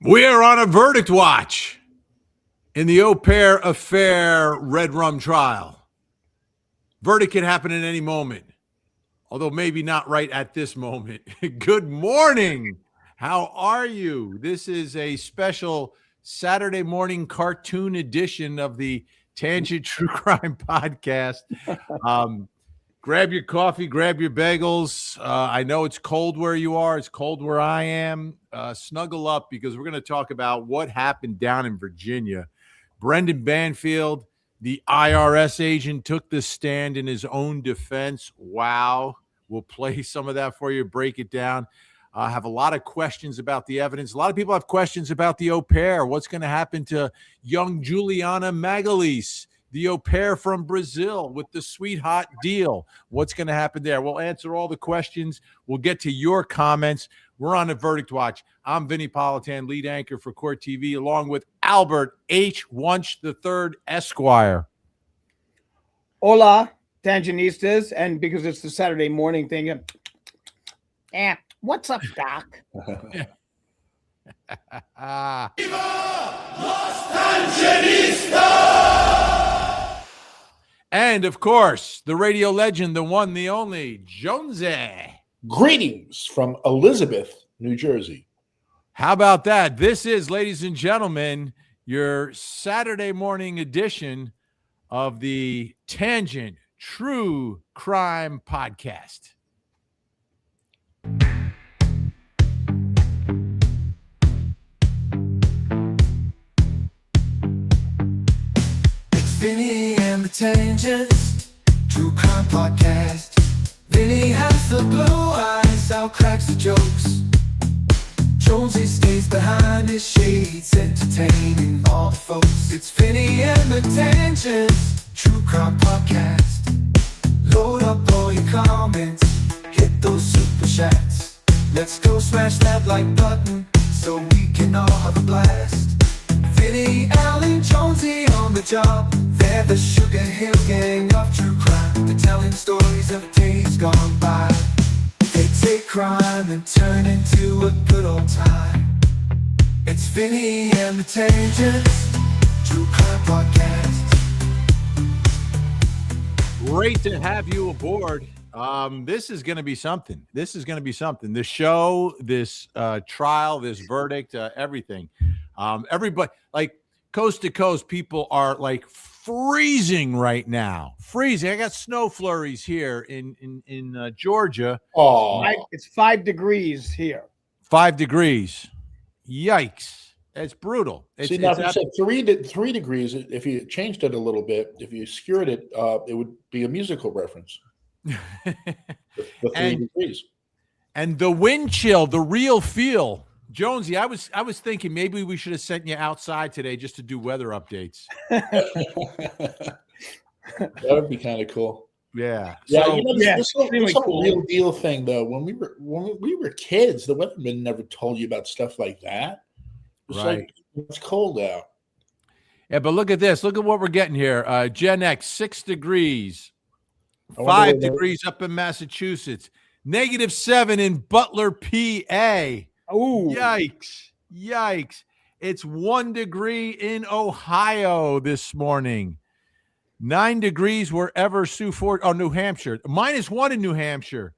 We are on a verdict watch in the Au Pair Affair Red Rum trial. Verdict can happen at any moment, although maybe not right at this moment. Good morning. How are you? This is a special Saturday morning cartoon edition of the Tangent True Crime Podcast. Grab your coffee, grab your bagels. I know it's cold where you are. It's cold where I am. Snuggle up because we're going to talk about what happened down in Virginia. Brendan Banfield, the IRS agent, took the stand in his own defense. Wow. We'll play some of that for you, break it down. I have a lot of questions about the evidence. A lot of people have questions about the au pair. What's going to happen to young Juliana Magalhães, the au pair from Brazil with the sweet hot deal? What's going to happen there? We'll answer all the questions. We'll get to your comments. We're on a verdict watch. I'm Vinny Politan, lead anchor for Court TV, along with Albert H. Wunsch III, Esquire. Hola, Tangenistas. And because it's the Saturday morning thing, what's up, Doc? And, of course, the radio legend, the one, the only, Jonesy. Greetings from Elizabeth, New Jersey. How about that? This is, ladies and gentlemen, your Saturday morning edition of the Tangent True Crime Podcast. Vinny and the Tangent True Crime Podcast. Vinny has the blue eyes, Al cracks the jokes. Jonesy stays behind his shades, entertaining all the folks. It's Vinny and the Tangent True Crime Podcast. Load up all your comments, hit those super chats. Let's go smash that like button so we can all have a blast. Vinny, Al, and Jonesy on the job. They're the Sugar Hill Gang of true crime. They're telling stories of days gone by. They take crime and turn into a good old time. It's Vinny and the Tangent True Crime Podcast. Great to have you aboard. This is going to be something. This The show, this trial, this verdict, everything. Everybody, like coast to coast, people are like freezing right now. Freezing. I got snow flurries here in Georgia. Oh, It's 5 degrees here. 5 degrees. Yikes! It's brutal. see, now if you said 3 degrees, if you changed it a little bit, if you skewered it, it would be a musical reference. The 3 degrees. And the wind chill, the real feel. Jonesy, I was thinking maybe we should have sent you outside today just to do weather updates. That would be kind of cool. Yeah. Yeah, So, this is a cool. real deal thing though. When we were kids, the weatherman never told you about stuff like that. It's Right. like it's cold out. yeah, but look at this. Look at what we're getting here. Gen X, 6 degrees. I wonder 5 where that- degrees up in Massachusetts. -7 in Butler, PA. Oh, Yikes. It's 1 degree in Ohio this morning. 9 degrees wherever New Hampshire. -1 in New Hampshire.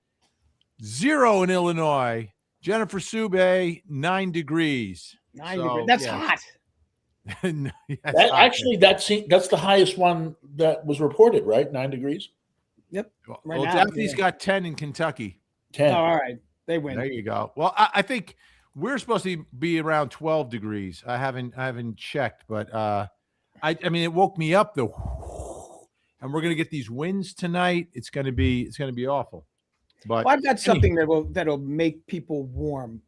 0 in Illinois. Jennifer Sube, 9 degrees. 9 So, degrees. That's yeah. hot. That, actually, that's the highest one that was reported, right? 9 degrees. Right Well, now, Daphne's yeah. got 10 in Kentucky. 10. Oh, all right. They win. There you go. Well, I think we're supposed to be around 12 degrees. I haven't checked, but I mean, it woke me up though. And we're gonna get these winds tonight. It's gonna be awful. But Well, I've got something that'll make people warm.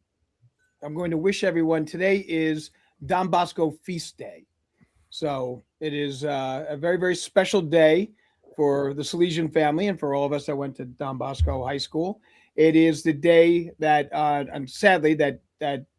I'm going to wish everyone today is Don Bosco Feast Day. So it is a very, very special day for the Salesian family and for all of us that went to Don Bosco High School. It is the day that, and sadly, that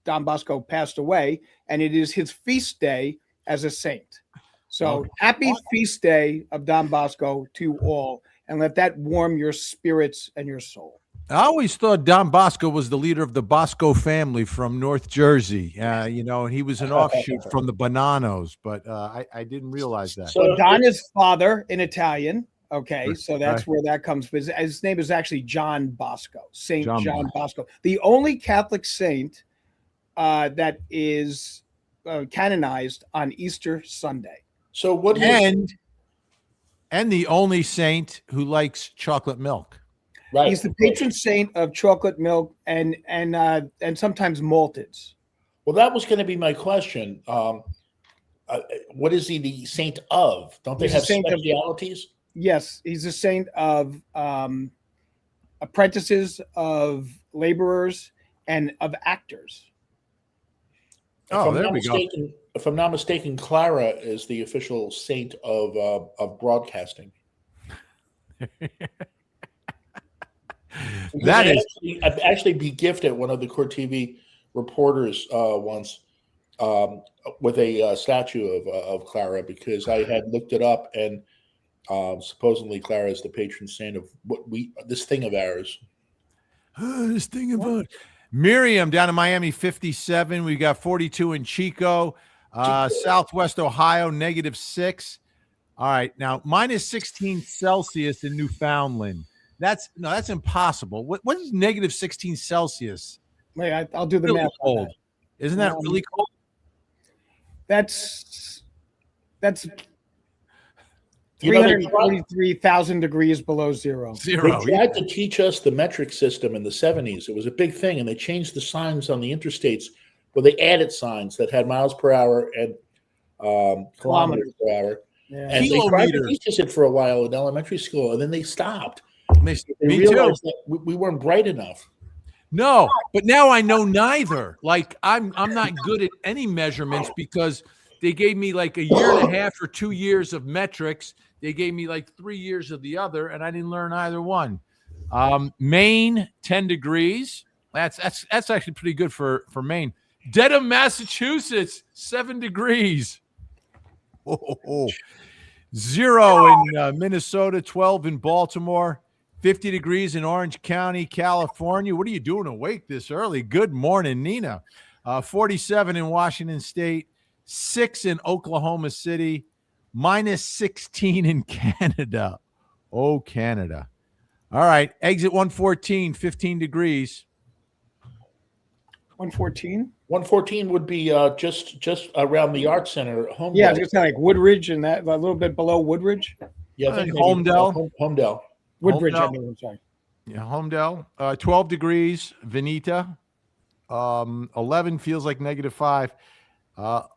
Don Bosco passed away, and it is his feast day as a saint. So happy feast day of Don Bosco to all, and let that warm your spirits and your soul. I always thought Don Bosco was the leader of the Bosco family from North Jersey. And he was an offshoot from the Bonanos, but I didn't realize that. So Don is father in Italian. Okay, Right, so that's right. where that comes from. His name is actually John Bosco, Saint John John Bosco, the only Catholic saint that is canonized on Easter Sunday. So what do you And the only saint who likes chocolate milk. right? He's the patron saint of chocolate milk and sometimes malteds. Well, that was going to be my question. What is he the saint of? Don't they He's a have saint of- specialities? Yes, he's a saint of apprentices, of laborers, and of actors. Oh, there we go. If I'm not mistaken, Clara is the official saint of broadcasting. That is I'd actually be gifted one of the Court TV reporters once with a statue of Clara, because I had looked it up, and supposedly Clara is the patron saint of this thing of ours. this thing about Miriam down in Miami, 57. We got 42 in Chico, Southwest Ohio, -6. All right, now -16 Celsius in Newfoundland. That's impossible. What is -16 Celsius? Wait, I'll do the Really math. on cold. that. Isn't that really cold? That's You know, they tried, 343,000 degrees below zero. they Zero. tried to teach us the metric system in the 70s. It was a big thing, and they changed the signs on the interstates, where they added signs that had miles per hour and kilometers per hour. Yeah. And they tried to Kilometers. teach us it for a while in elementary school, and then they stopped. Me They too. realized that we weren't bright enough. No, but now I know neither. Like I'm not good at any measurements because they gave me like a year and a half or 2 years of metrics. They gave me like 3 years of the other, and I didn't learn either one. Maine, 10 degrees. That's actually pretty good for Maine. Dedham, Massachusetts, 7 degrees. Oh. 0 in Minnesota, 12 in Baltimore. 50 degrees in Orange County, California. What are you doing awake this early? Good morning, Nina. 47 in Washington State, 6 in Oklahoma City, -16 in Canada. Oh, Canada. All right. Exit 114, 15 degrees. 114. 114 would be just around the Art Center, Homedale. Yeah, it's kind of like Woodridge and that, a little bit below Woodridge. Yeah, I think Homedale. Homedale. Woodbridge, I Homedale. mean, I'm sorry. Yeah, Homedale. 12 degrees, Veneta. 11 feels like -5.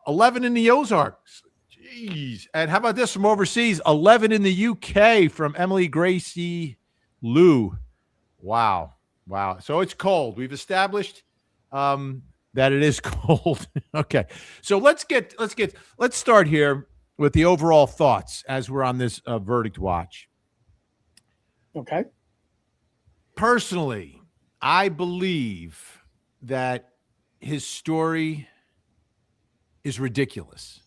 11 in the Ozarks. Jeez. And how about this from overseas? 11 in the UK from Emily Gracie Lou. Wow. So it's cold. We've established that it is cold. Okay. So let's start here with the overall thoughts as we're on this verdict watch. Okay. Personally, I believe that his story is ridiculous.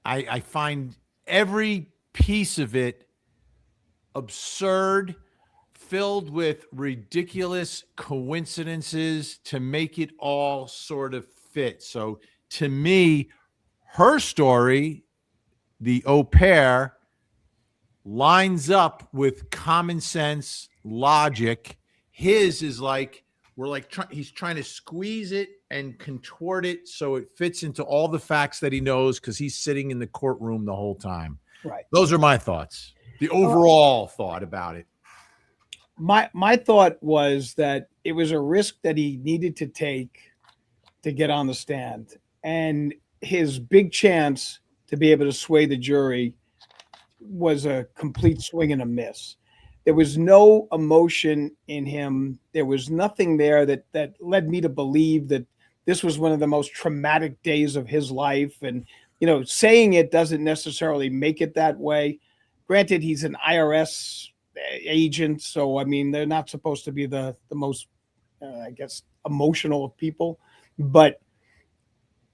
I find every piece of it absurd, filled with ridiculous coincidences to make it all sort of fit. So to me, her story, the au pair, lines up with common sense logic. His is like he's trying to squeeze it and contort it so it fits into all the facts that he knows because he's sitting in the courtroom the whole time. Right. Those are my thoughts. The overall thought about it. My thought was that it was a risk that he needed to take to get on the stand, and his big chance to be able to sway the jury was a complete swing and a miss. There was no emotion in him. There was nothing there that led me to believe that this was one of the most traumatic days of his life. And, saying it doesn't necessarily make it that way. Granted, he's an IRS agent, so, I mean, they're not supposed to be the most, emotional of people. But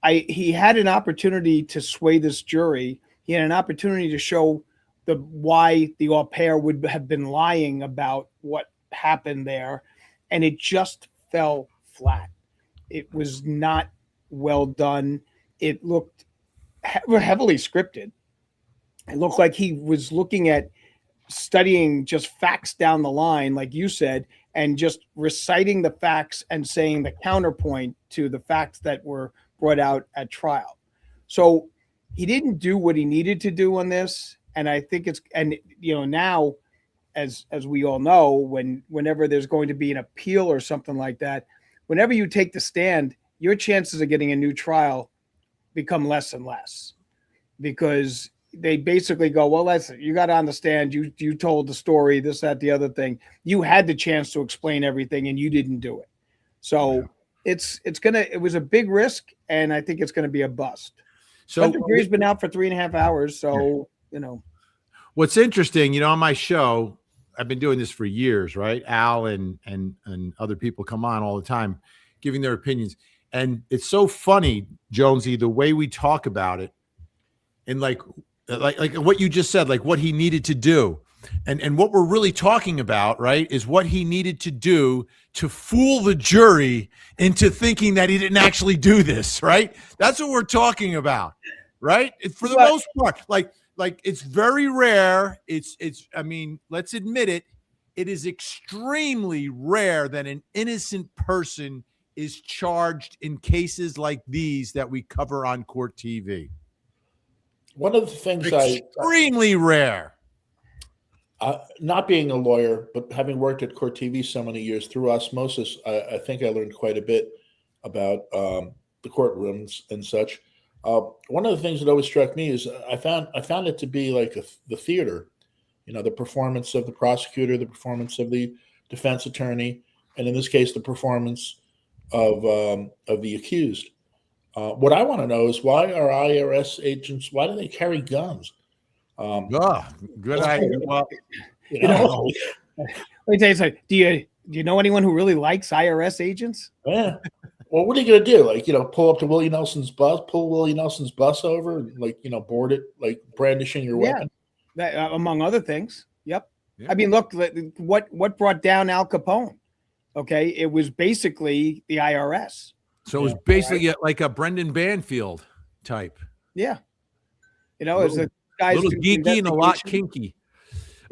he had an opportunity to sway this jury. He had an opportunity to show why the au pair would have been lying about what happened there, and it just fell flat. It was not well done. It looked heavily scripted. It looked like he was looking at studying just facts down the line, like you said, and just reciting the facts and saying the counterpoint to the facts that were brought out at trial. So he didn't do what he needed to do on this. And I think now, as we all know, whenever there's going to be an appeal or something like that, whenever you take the stand, your chances of getting a new trial become less and less, because they basically go, well, listen, you got to understand, you told the story, this, that, the other thing. You had the chance to explain everything and you didn't do it. So it was a big risk, and I think it's going to be a bust. So but the jury's been out for 3.5 hours. So, what's interesting, on my show, I've been doing this for years, right? Al and other people come on all the time giving their opinions. And it's so funny, Jonesy, the way we talk about it, and like what you just said, like what he needed to do. And what we're really talking about, right, is what he needed to do to fool the jury into thinking that he didn't actually do this, right? That's what we're talking about, right? For the most part, like it's very rare. I mean, let's admit it. It is extremely rare that an innocent person is charged in cases like these that we cover on Court TV. One of the things extremely rare. Not being a lawyer, but having worked at Court TV so many years, through osmosis, I think I learned quite a bit about the courtrooms and such. One of the things that always struck me is I found it to be like the theater, the performance of the prosecutor, the performance of the defense attorney, and in this case, the performance of the accused. What I want to know is, why are IRS agents? Why do they carry guns? Good idea. Well, let me tell you something. Do you know anyone who really likes IRS agents? Yeah. Well, what are you going to do? Like, pull up to Willie Nelson's bus, pull Willie Nelson's bus over, and board it, like brandishing your weapon. That, among other things. Yep. Yeah. I mean, look, what brought down Al Capone? Okay, it was basically the IRS. So it was basically like a Brendan Banfield type. Yeah. It's the guys a little geeky and a lot kinky.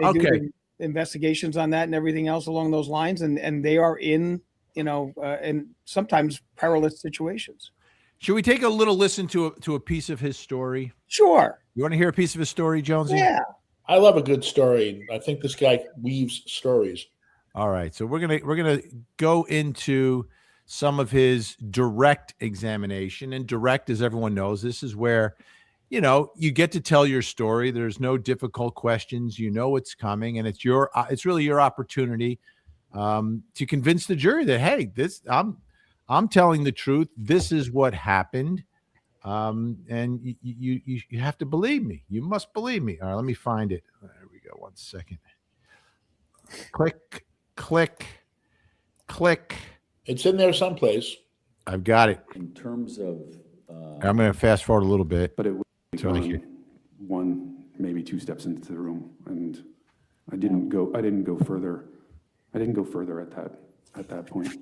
Okay. Investigations on that and everything else along those lines. And they are in, in sometimes perilous situations. Should we take a little listen to a piece of his story? Sure. You want to hear a piece of his story, Jonesy? Yeah. I love a good story. I think this guy weaves stories. All right. So we're gonna go into some of his direct examination. And direct, as everyone knows, this is where you get to tell your story. There's no difficult questions. What's coming, and it's really your opportunity to convince the jury that, hey, I'm telling the truth. This is what happened, and you have to believe me. You must believe me. All right, let me find it. There we go. 1 second. Click, click, click. It's in there someplace. I've got it. In terms of, I'm going to fast forward a little bit. But it was So I hear- one, maybe 2 steps into the room, and I didn't go further. I didn't go further at that point.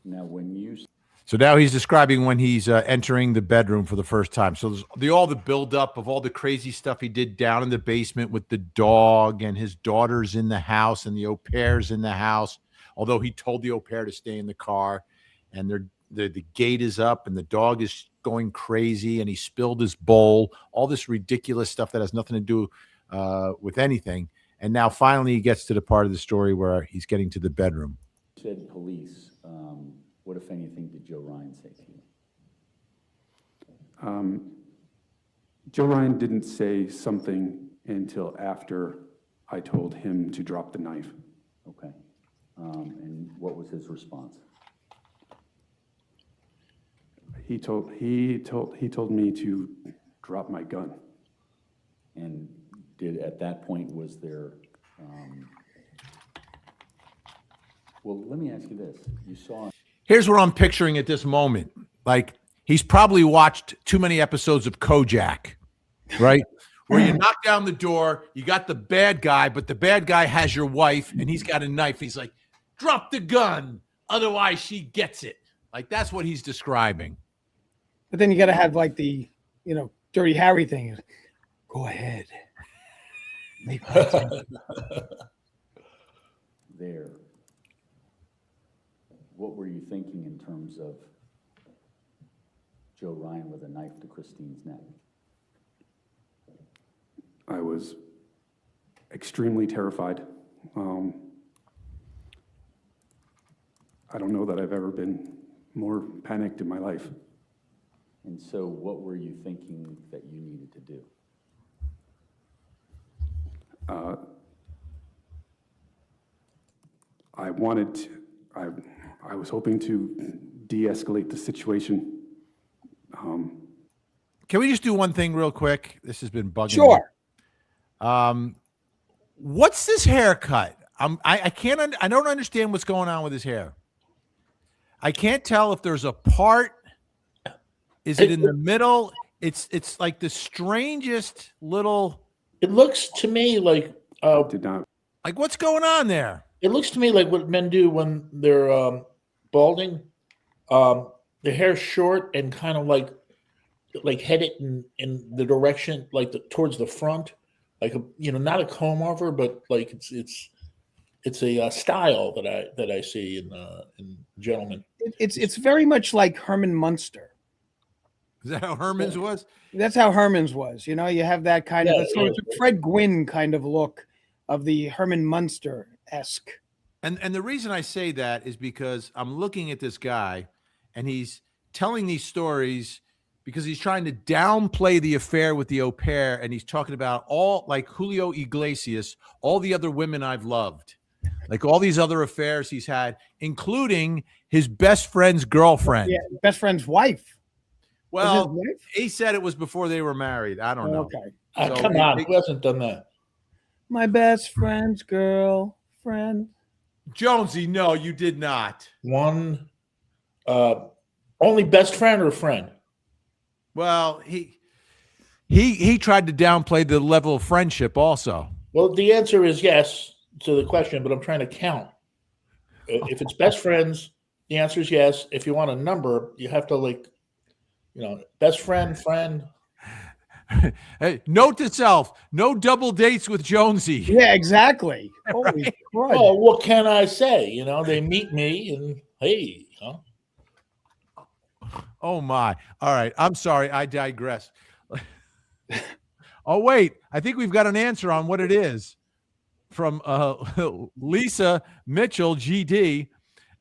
now when you, So now he's describing when he's entering the bedroom for the first time. So there's all the buildup of all the crazy stuff he did down in the basement with the dog, and his daughter's in the house and the au pair's in the house, although he told the au pair to stay in the car, and the gate is up and the dog is going crazy and he spilled his bowl, all this ridiculous stuff that has nothing to do with anything. And now finally he gets to the part of the story where he's getting to the bedroom. said police, what, if anything, did Joe Ryan say to you? Joe Ryan didn't say something until after I told him to drop the knife. Okay. And what was his response? He told me to drop my gun. And at that point, was there, well, let me ask you this. You saw... Here's what I'm picturing at this moment. Like, he's probably watched too many episodes of Kojak, right? Where you knock down the door, you got the bad guy, but the bad guy has your wife and he's got a knife. He's like, drop the gun, otherwise she gets it. Like that's what he's describing. But then you got to have like the, Dirty Harry thing. Go ahead. Make my attention. There, what were you thinking in terms of Joe Ryan with a knife to Christine's neck? I was extremely terrified. I don't know that I've ever been more panicked in my life. And so what were you thinking that you needed to do? I was hoping to de-escalate the situation. Can we just do one thing real quick? This has been bugging me. Sure. What's this haircut? I can't. I don't understand what's going on with his hair. I can't tell if there's a part. Is it in the middle? It's like the strangest little. It looks to me like Did not. Like what's going on there? it looks to me like what men do when they're balding. The hair's short and kind of like headed in the direction towards the front, like not a comb over, but like it's a style that I see in gentlemen. It's very much like Herman Munster. Is that how Herman's was? That's how Herman's was. You have that kind of it's a Fred Gwynn kind of look of the Herman Munster-esque. And the reason I say that is because I'm looking at this guy and he's telling these stories because he's trying to downplay the affair with the au pair, and he's talking about all, like Julio Iglesias, all the other women I've loved, like all these other affairs he's had, including his best friend's girlfriend. Yeah, best friend's wife. Well, Was his wife? he said it was before they were married. I don't know. Okay. So Come on, who hasn't done that? My best friend's girlfriend. Jonesy, no, you did not. One, only best friend or friend? Well, he tried to downplay the level of friendship also. Well, the answer is yes to the question, but I'm trying to count. If it's best friends, the answer is yes. If you want a number, you have to best friend. Hey, note to self: no double dates with Jonesy. Yeah, exactly. Holy crud. Oh, what can I say? They meet me and hey, Oh my! All right, I'm sorry. I digress. Oh wait, I think we've got an answer on what it is from Lisa Mitchell, GD.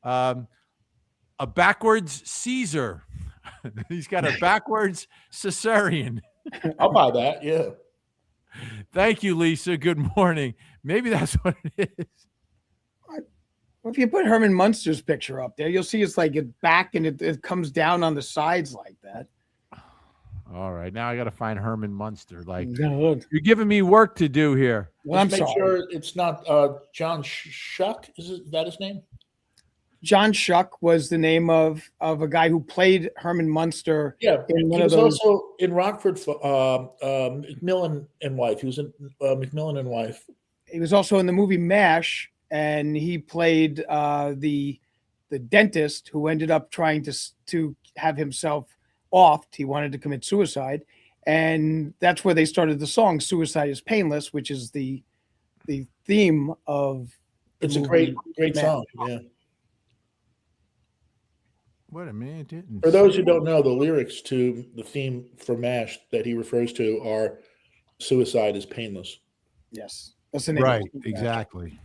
A backwards Caesar. He's got a backwards cesarean. I'll buy that. Yeah. Thank you, Lisa. Good morning. Maybe that's what it is. Well, if you put Herman Munster's picture up there, you'll see it's like it back and it comes down on the sides like that. All right, now I got to find Herman Munster. Like Well, you're giving me work to do here. I'm Make sorry. sure it's not John Shuck. Is that his name? John Shuck was the name of a guy who played Herman Munster. Yeah, in one he of was those. also in Rockford. Macmillan and Wife. He was in Macmillan and Wife. He was also in the movie MASH, and he played the dentist who ended up trying to have himself offed. He wanted to commit suicide, and that's where they started the song "Suicide Is Painless," which is the theme of. It's a movie great MASH. song. Yeah. Wait a minute, it didn't. For those who don't know, the lyrics to the theme for MASH that he refers to are "Suicide is painless." Yes, that's the name. Right, of it. exactly.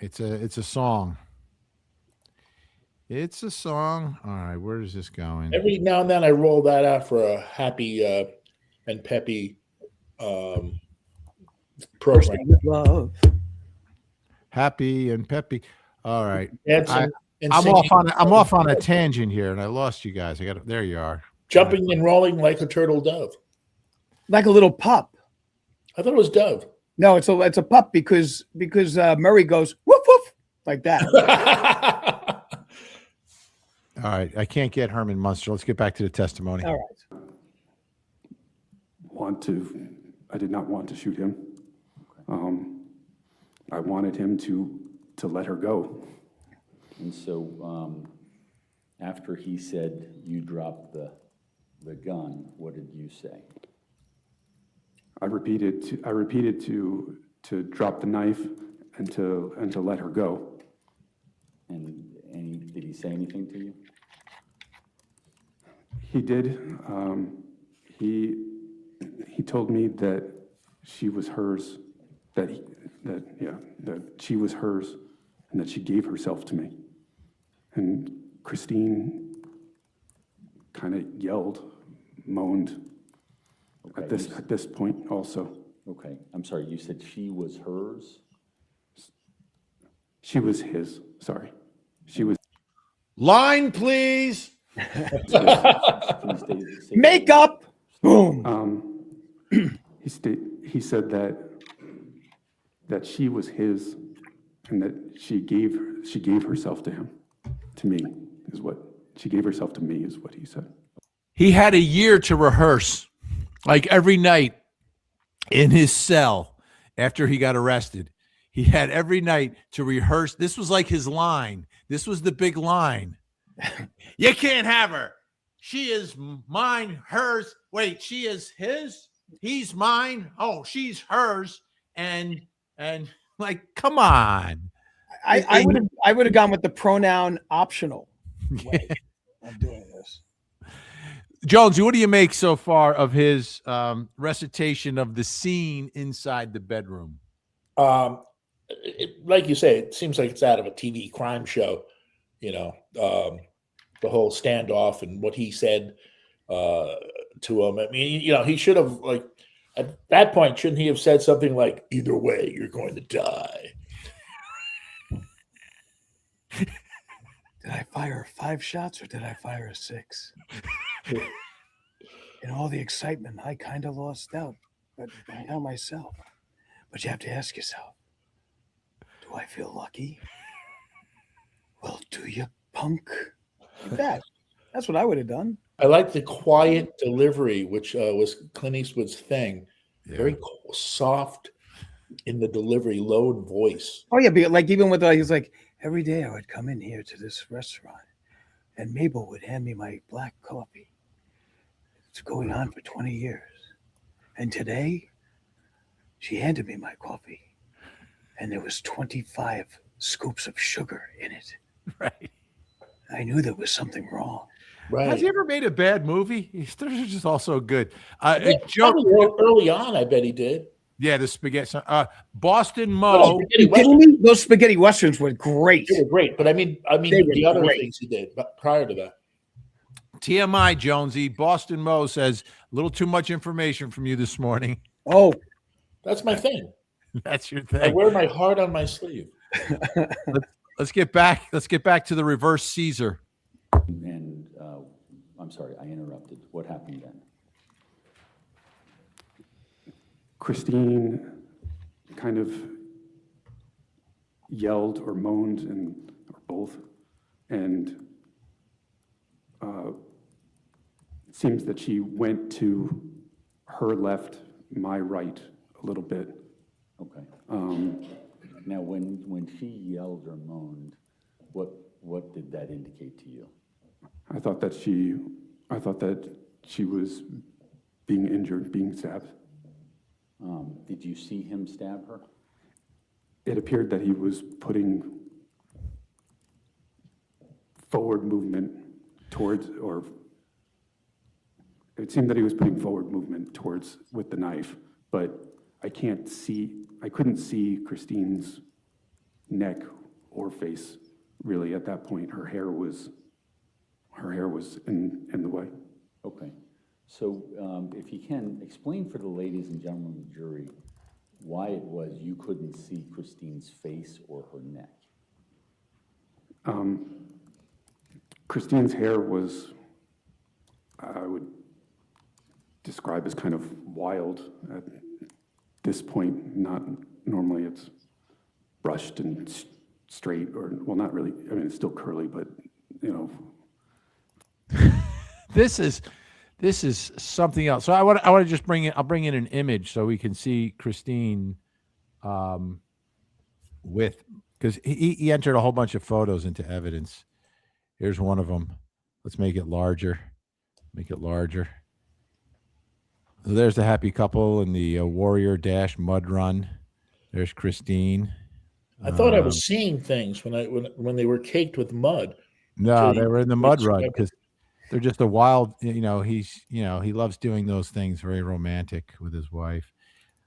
It's a song. It's a song. All right, where is this going? Every now and then, I roll that out for a happy and peppy program. Love. Happy and peppy. All right. Dancing and I'm singing, off on a tangent here, and I lost you guys. There you are. jumping and rolling like a turtle dove. Like a little pup. I thought it was dove. No, it's a pup because Murray goes woof woof like that. All right. I can't get Herman Munster. Let's get back to the testimony. All right. I did not want to shoot him. I wanted him to let her go. And so, after he said you dropped the gun, what did you say? I repeated to drop the knife and to let her go. And did he say anything to you? He did. He told me that she was hers, that she was hers, and that she gave herself to me. And Christine kind of yelled, moaned at this point also. Okay, I'm sorry, you said she was hers? She was his, sorry. She was, Line, please. Can you say Makeup. Boom. he said that she was his and that she gave herself to him, to me, is what, she gave herself to me is what he said. He had a year to rehearse, like every night in his cell after he got arrested. He had every night to rehearse. This was like his line. This was the big line. You can't have her. She is mine, hers. Wait, she is his? He's mine. Oh, she's hers. And like, come on. I would have gone with the pronoun optional way of doing this. Jonesy, what do you make so far of his recitation of the scene inside the bedroom? Like you say, it seems like it's out of a TV crime show. You know, the whole standoff and what he said to him. I mean, you know, he should have, like, at that point, shouldn't he have said something like, "Either way, you're going to die"? Did I fire 5 shots or did I fire 6? In all the excitement, I kind of lost out, but I know myself. But you have to ask yourself, do I feel lucky? Well, do you, punk? Like that's what I would have done. I like the quiet delivery, which was Clint Eastwood's thing. Yeah. Very soft in the delivery, low in voice. Oh yeah, like even with he's like, every day I would come in here to this restaurant, and Mabel would hand me my black coffee. It's going on for 20 years, and today, she handed me my coffee, and there was 25 scoops of sugar in it. Right. I knew there was something wrong. Right. Has he ever made a bad movie? They're just all so good. Yeah, Joe, early on, I bet he did. yeah, the spaghetti. Boston Oh, Mo. spaghetti You kidding me? Those spaghetti westerns were great. They were great, but I mean They were the other great. things he did prior to that. TMI Jonesy. Boston Mo says a little too much information from you this morning. Oh, That's my thing. That's your I thing. wear my heart on my sleeve. Let's get back to the reverse Caesar. And, I'm sorry, I interrupted. What happened then? Christine kind of yelled or moaned, or both, and it seems that she went to her left, my right, a little bit. Okay. Now, when she yelled or moaned, what did that indicate to you? I thought that she was being injured, being stabbed. Did you see him stab her? It appeared that he was putting forward movement towards, or it seemed that he was putting forward movement towards with the knife, but I couldn't see Christine's neck or face really at that point. Her hair was in the way. Okay. So if you can, explain for the ladies and gentlemen of the jury why it was you couldn't see Christine's face or her neck. Christine's hair was, I would describe as kind of wild at this point. Not normally it's brushed and straight, or, well, not really. I mean, it's still curly, but, you know. This is something else. So I want to just I'll bring in an image so we can see Christine because because he entered a whole bunch of photos into evidence. Here's one of them. Let's make it larger. Make it larger. So there's the happy couple in the Warrior Dash mud run. There's Christine. I thought I was seeing things when they were caked with mud. No, So they were in the mud run describe it. because they're just a wild. He loves doing those things. Very romantic with his wife.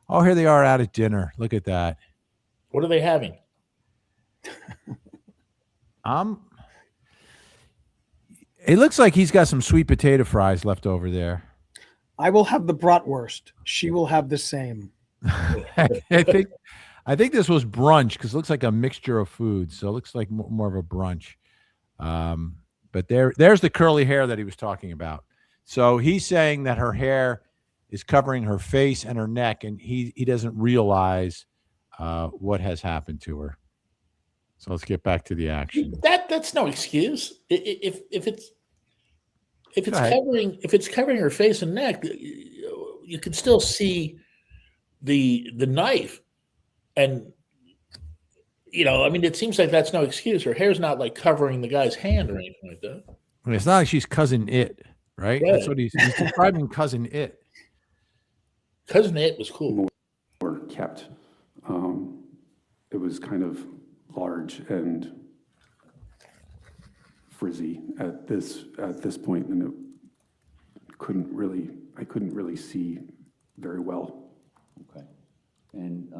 Oh, here they are out at dinner. Look at that. What are they having? It looks like he's got some sweet potato fries left over there. I will have the bratwurst. She will have the same. I think this was brunch because it looks like a mixture of foods. So it looks like more of a brunch. But there's the curly hair that he was talking about. So he's saying that her hair is covering her face and her neck, and he doesn't realize what has happened to her. So let's get back to the action. That's no excuse. If it's Go ahead. covering her face and neck, you can still see the knife, and I mean, it seems like that's no excuse. Her hair's not like covering the guy's hand or anything like that. I mean, it's not like she's cousin It, right? Right. That's what he's describing cousin It. Cousin It was cool. Were kept. It was kind of large and frizzy at this point, and I couldn't really see very well. Okay. And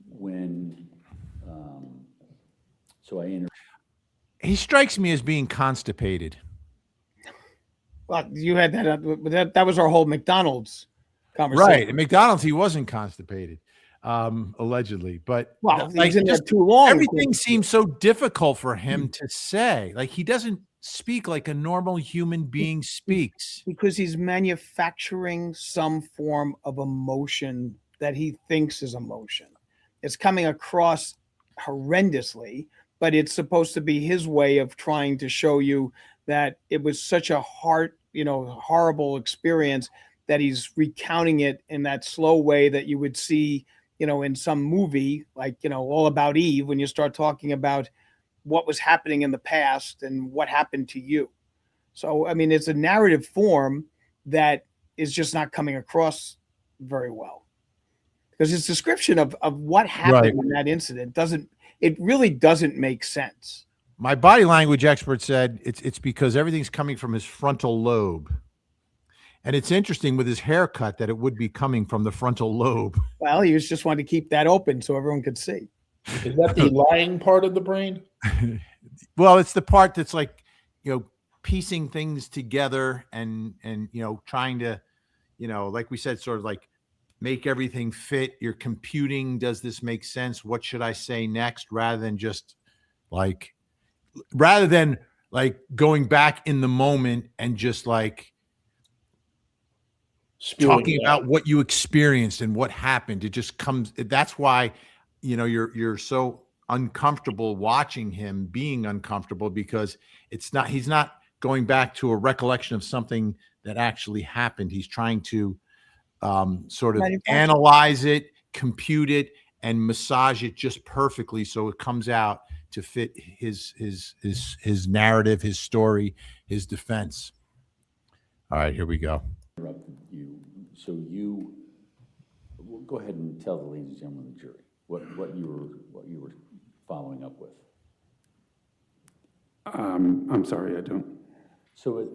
when, so I interviewed. He strikes me as being constipated. Well, you had that was our whole McDonald's conversation. Right. At McDonald's, he wasn't constipated, allegedly. But Well, he's in there too long. everything seems so difficult for him to say. Like he doesn't speak like a normal human being speaks. Because he's manufacturing some form of emotion that he thinks is emotion. It's coming across horrendously, but it's supposed to be his way of trying to show you that it was such a horrible experience that he's recounting it in that slow way that you would see, in some movie, like, All About Eve, when you start talking about what was happening in the past and what happened to you. So, I mean, it's a narrative form that is just not coming across very well, because his description of what happened in that incident really doesn't make sense. My body language expert said it's because everything's coming from his frontal lobe. And it's interesting with his haircut that it would be coming from the frontal lobe. Well, he was just wanting to keep that open so everyone could see. Is that the lying part of the brain? Well, it's the part that's like, piecing things together and trying to, like we said, sort of like make everything fit. You're computing, does this make sense? What should I say next? Rather than going back in the moment and just like talking about what you experienced and what happened. It just comes. That's why, you're so uncomfortable watching him being uncomfortable, because he's not going back to a recollection of something that actually happened. He's trying to sort of analyze it, compute it, and massage it just perfectly so it comes out to fit his narrative, his story, his defense. All right, here we go. Interrupted you. So well, go ahead and tell the ladies and gentlemen of the jury what you were following up with. I'm sorry, I don't. So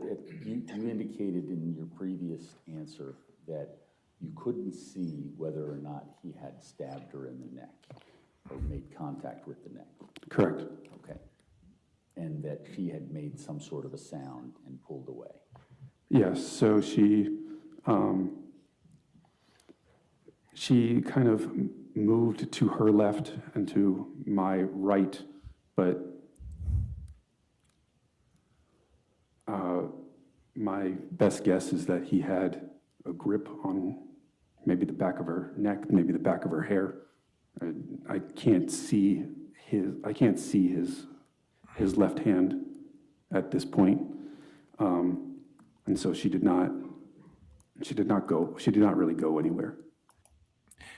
you indicated in your previous answer that you couldn't see whether or not he had stabbed her in the neck or made contact with the neck. Correct. Okay. And that she had made some sort of a sound and pulled away. Yes, so she kind of moved to her left and to my right, but my best guess is that he had a grip on maybe the back of her neck, maybe the back of her hair. I can't see his left hand at this point. And so she did not really go anywhere.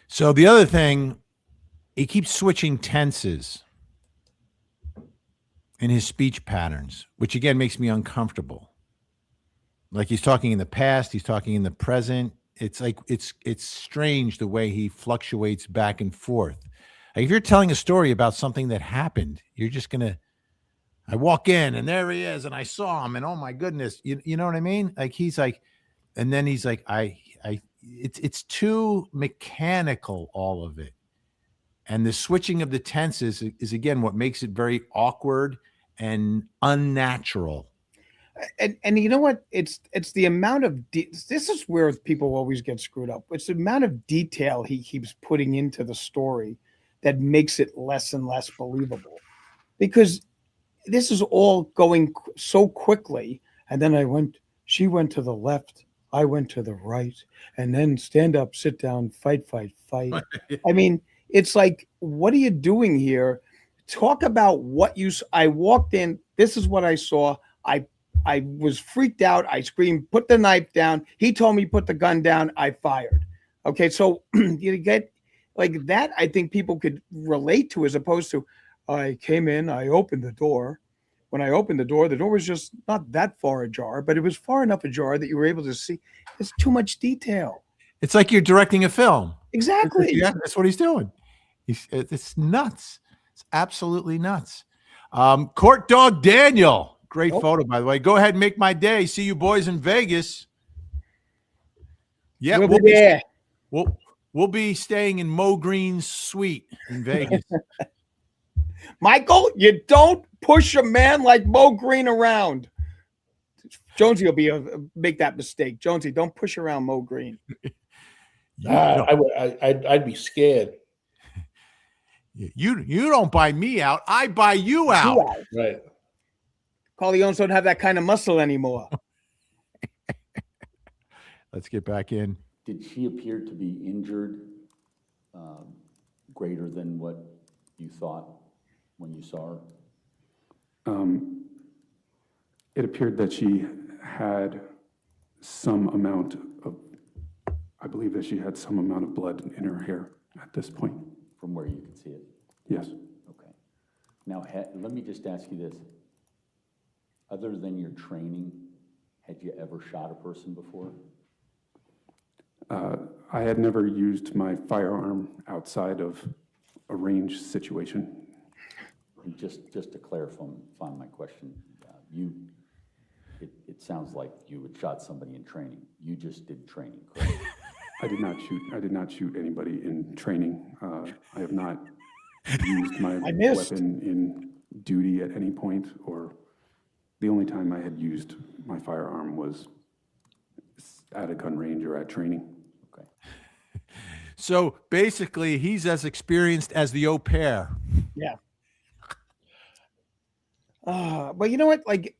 So the other thing he keeps switching tenses in his speech patterns, which again makes me uncomfortable. Like he's talking in the past, he's talking in the present. It's like it's strange the way he fluctuates back and forth. Like if you're telling a story about something that happened, you're just gonna. I walk in and there he is, and I saw him, and oh my goodness, you know what I mean? Like he's like, and then he's like, it's too mechanical, all of it, and the switching of the tenses is again what makes it very awkward and unnatural. And you know what? It's the amount of this is where people always get screwed up. It's the amount of detail he keeps putting into the story that makes it less and less believable, because this is all going so quickly. And then she went to the left, I went to the right, and then stand up, sit down, fight. I mean, it's like, what are you doing here? Talk about what I walked in. This is what I saw. I was freaked out. I screamed, put the knife down. He told me, put the gun down. I fired. Okay. So you get like that. I think people could relate to, as opposed to, I came in, I opened the door. When I opened the door was just not that far ajar, but it was far enough ajar that you were able to see. There's too much detail. It's like you're directing a film. Exactly. Yeah, that's what he's doing. It's nuts. It's absolutely nuts. Court Dog Daniel. Great photo, by the way. Go ahead and make my day. See you boys in Vegas. Yeah, We'll be there. We'll be staying in Mo Green's suite in Vegas. Michael, you don't push a man like Mo Green around. Jonesy will make that mistake. Jonesy, don't push around Mo Green. I'd be scared. You don't buy me out. I buy you out. Right. Corleones don't have that kind of muscle anymore. Let's get back in. Did she appear to be injured greater than what you thought when you saw her? It appeared that she had some amount of, I believe that she had some amount of blood in her hair at this point. From where you could see it? Yes. Okay. Now, let me just ask you this. Other than your training, had you ever shot a person before? I had never used my firearm outside of a range situation. And just to clarify my question, it sounds like you had shot somebody in training. You just did training, correct? I did not shoot anybody in training. I have not used my weapon in duty at any point, or the only time I had used my firearm was at a gun range or at training. Okay. So basically, he's as experienced as the au pair. Yeah. But you know what? Like,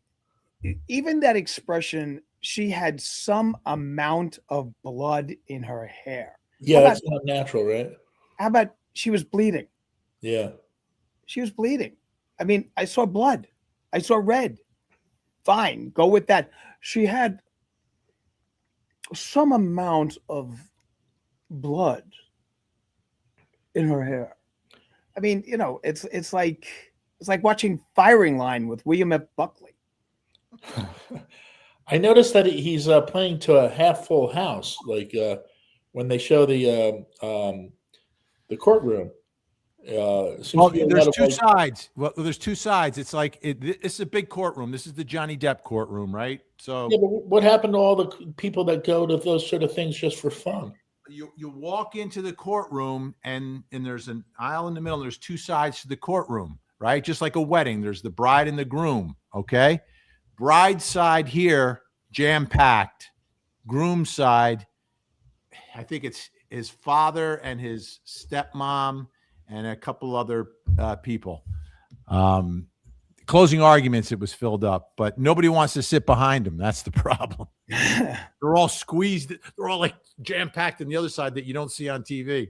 even that expression, she had some amount of blood in her hair. Yeah, that's not natural, right? How about she was bleeding? Yeah. She was bleeding. I mean, I saw blood. I saw red. Fine, go with that. She had some amount of blood in her hair. I mean, you know, it's like watching Firing Line with William F. Buckley. I noticed that he's playing to a half full house, like when they show the courtroom. Well, there's two sides. Well, there's two sides. It's like this is a big courtroom. This is the Johnny Depp courtroom, right? So, yeah, but what happened to all the people that go to those sort of things just for fun? you walk into the courtroom, and there's an aisle in the middle. And there's two sides to the courtroom, right? Just like a wedding. There's the bride and the groom. Okay, bride side here jam packed. Groom side, I think it's his father and his stepmom and a couple other people. Closing arguments, it was filled up, but nobody wants to sit behind them. That's the problem. They're all squeezed. They're all like jam-packed on the other side that you don't see on TV.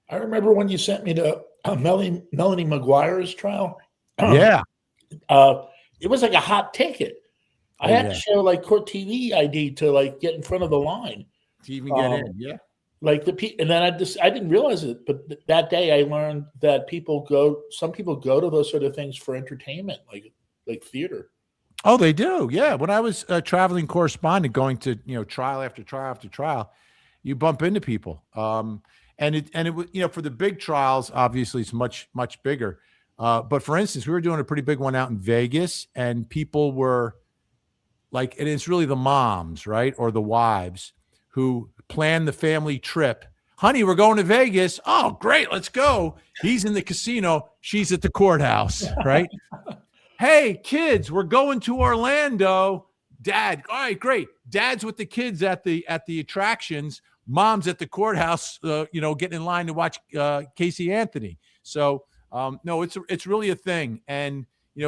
I remember when you sent me to Melanie McGuire's trial. Yeah. It was like a hot ticket. I had to show like Court TV ID to like get in front of the line. To even get in, yeah. like and then I didn't realize it, but that day I learned that some people go to those sort of things for entertainment, like theater. Oh, they do. Yeah. When I was a traveling correspondent going to, trial after trial after trial, you bump into people. And it was, for the big trials, obviously it's much, much bigger. But for instance, we were doing a pretty big one out in Vegas, and people were like, and it's really the moms, right? Or the wives who plan the family trip. Honey, we're going to Vegas. Oh, great. Let's go. He's in the casino. She's at the courthouse, right? Hey, kids, we're going to Orlando. Dad, all right, great. Dad's with the kids at the attractions. Mom's at the courthouse, getting in line to watch Casey Anthony. So, no, it's really a thing. And,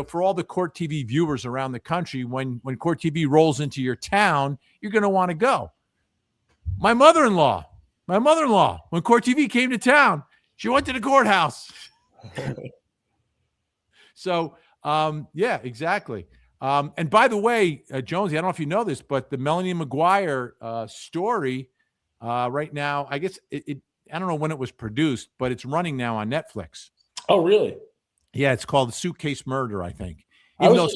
for all the Court TV viewers around the country, when Court TV rolls into your town, you're going to want to go. My mother-in-law, when Court TV came to town, she went to the courthouse. So, yeah, exactly. And by the way, Jonesy, I don't know if you know this, but the Melanie Maguire story right now, I guess I don't know when it was produced, but it's running now on Netflix. Oh, really? Yeah, it's called Suitcase Murder, I think. Even though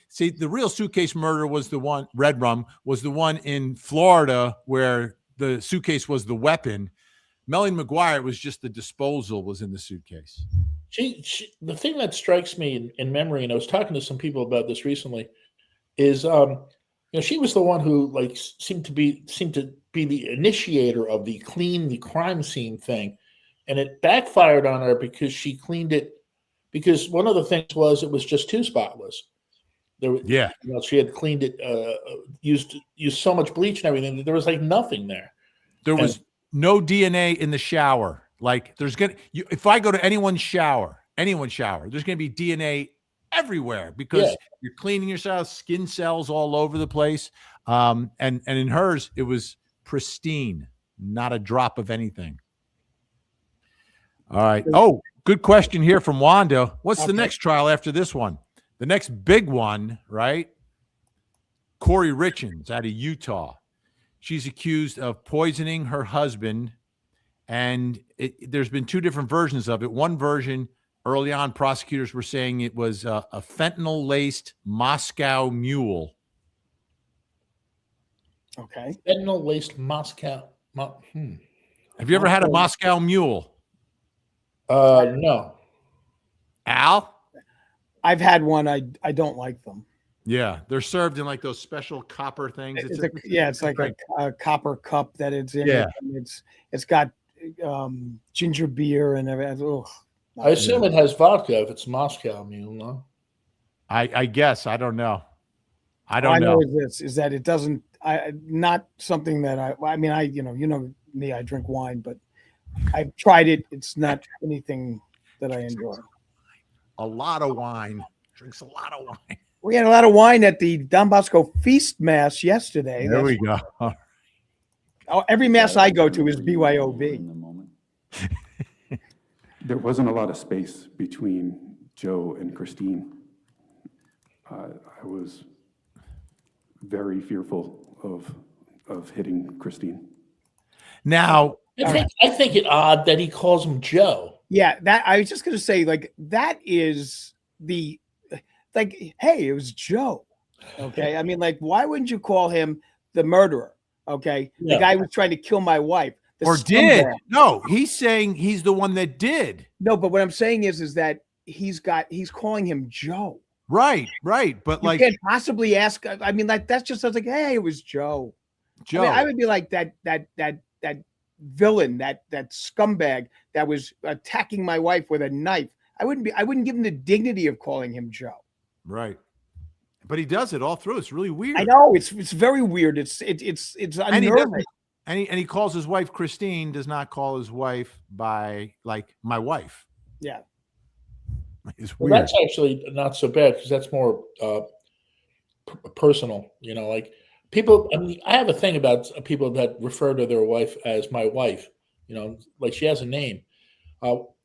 see, the real Suitcase Murder was the one, Red Rum was the one in Florida where the suitcase was the weapon. Melanie Maguire was just the disposal was in the suitcase. She the thing that strikes me in memory, and I was talking to some people about this recently, is she was the one who seemed to be the initiator of the clean the crime scene thing, and it backfired on her because she cleaned it because one of the things was it was just too spotless. She had cleaned it, used so much bleach and everything that there was nothing there. There was no DNA in the shower. Like if I go to anyone's shower, there's gonna be DNA everywhere because you're cleaning yourself, skin cells all over the place. And in hers, it was pristine, not a drop of anything. All right. Oh, good question here from Wanda. What's the next trial after this one? The next big one, right? Corey Richins out of Utah. She's accused of poisoning her husband. And there's been two different versions of it. One version, early on, prosecutors were saying it was a fentanyl-laced Moscow Mule. Okay. Fentanyl-laced Moscow. Have you ever had a Moscow Mule? No. Al? I've had one. I don't like them. Yeah, they're served in those special copper things. It's like a copper cup that it's in. Yeah. It's got ginger beer and everything. I assume it has vodka if it's Moscow Mule, no? I guess. I don't know. I All I know. know is that it doesn't. Not something that I mean, you know me. I drink wine, but I've tried it. It's not anything that I enjoy. A lot of wine. Drinks a lot of wine. We had a lot of wine at the Don Bosco Feast Mass yesterday. There we go. Every mass I go to is BYOB. In the moment. There wasn't a lot of space between Joe and Christine. I was very fearful of hitting Christine. Now, I think it odd that he calls him Joe. Yeah, that I was just gonna say, that is hey, it was Joe. Okay. I mean, why wouldn't you call him the murderer? Okay. Yeah. The guy who was trying to kill my wife. or did. No, he's saying he's the one that did. No, but what I'm saying is that he's calling him Joe. Right. But You can't possibly ask. I mean, that's just sounds like, hey, it was Joe. Joe. I mean, I would be like that villain, that scumbag that was attacking my wife with a knife. I wouldn't give him the dignity of calling him Joe. Right. But he does it all through. It's really weird. I know it's very weird. It's And he, unnerving. doesn't- and he calls his wife Christine, does not call his wife by my wife. Yeah. It's Well, weird. that's actually not so bad because that's more personal. People. I mean, I have a thing about people that refer to their wife as my wife. She has a name.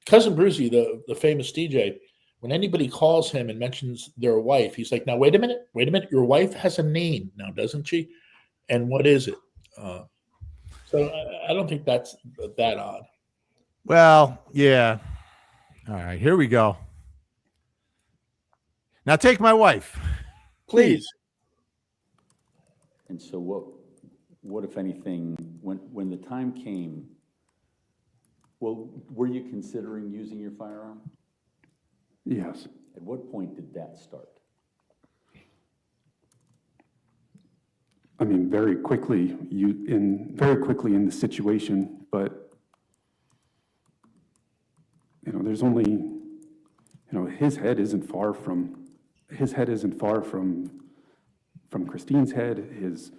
Cousin Brucey, the famous DJ, when anybody calls him and mentions their wife, he's like, "Now wait a minute. Your wife has a name now, doesn't she? And what is it?" So I don't think that's that odd. Well, yeah. All right, here we go. Now take my wife. Please. And so what if anything, when the time came, well, were you considering using your firearm? Yes. At what point did that start? I mean, very quickly in the situation, but there's only, his head isn't far from Christine's head.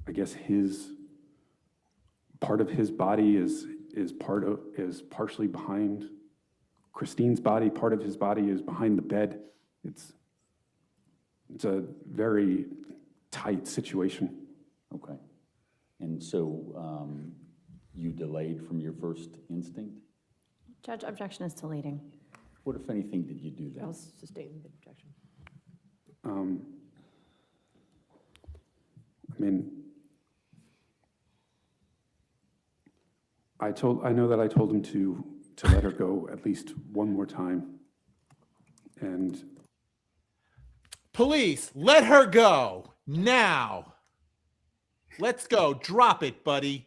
I guess his part of his body is partially behind Christine's body. Part of his body is behind the bed. It's a very tight situation. Okay. And so you delayed from your first instinct? Judge, objection is to leading. What, if anything, did you do then? I'll sustain the objection. I mean, I know that I told him to let her go at least one more time. And Police, let her go now. Let's go. Drop it, buddy.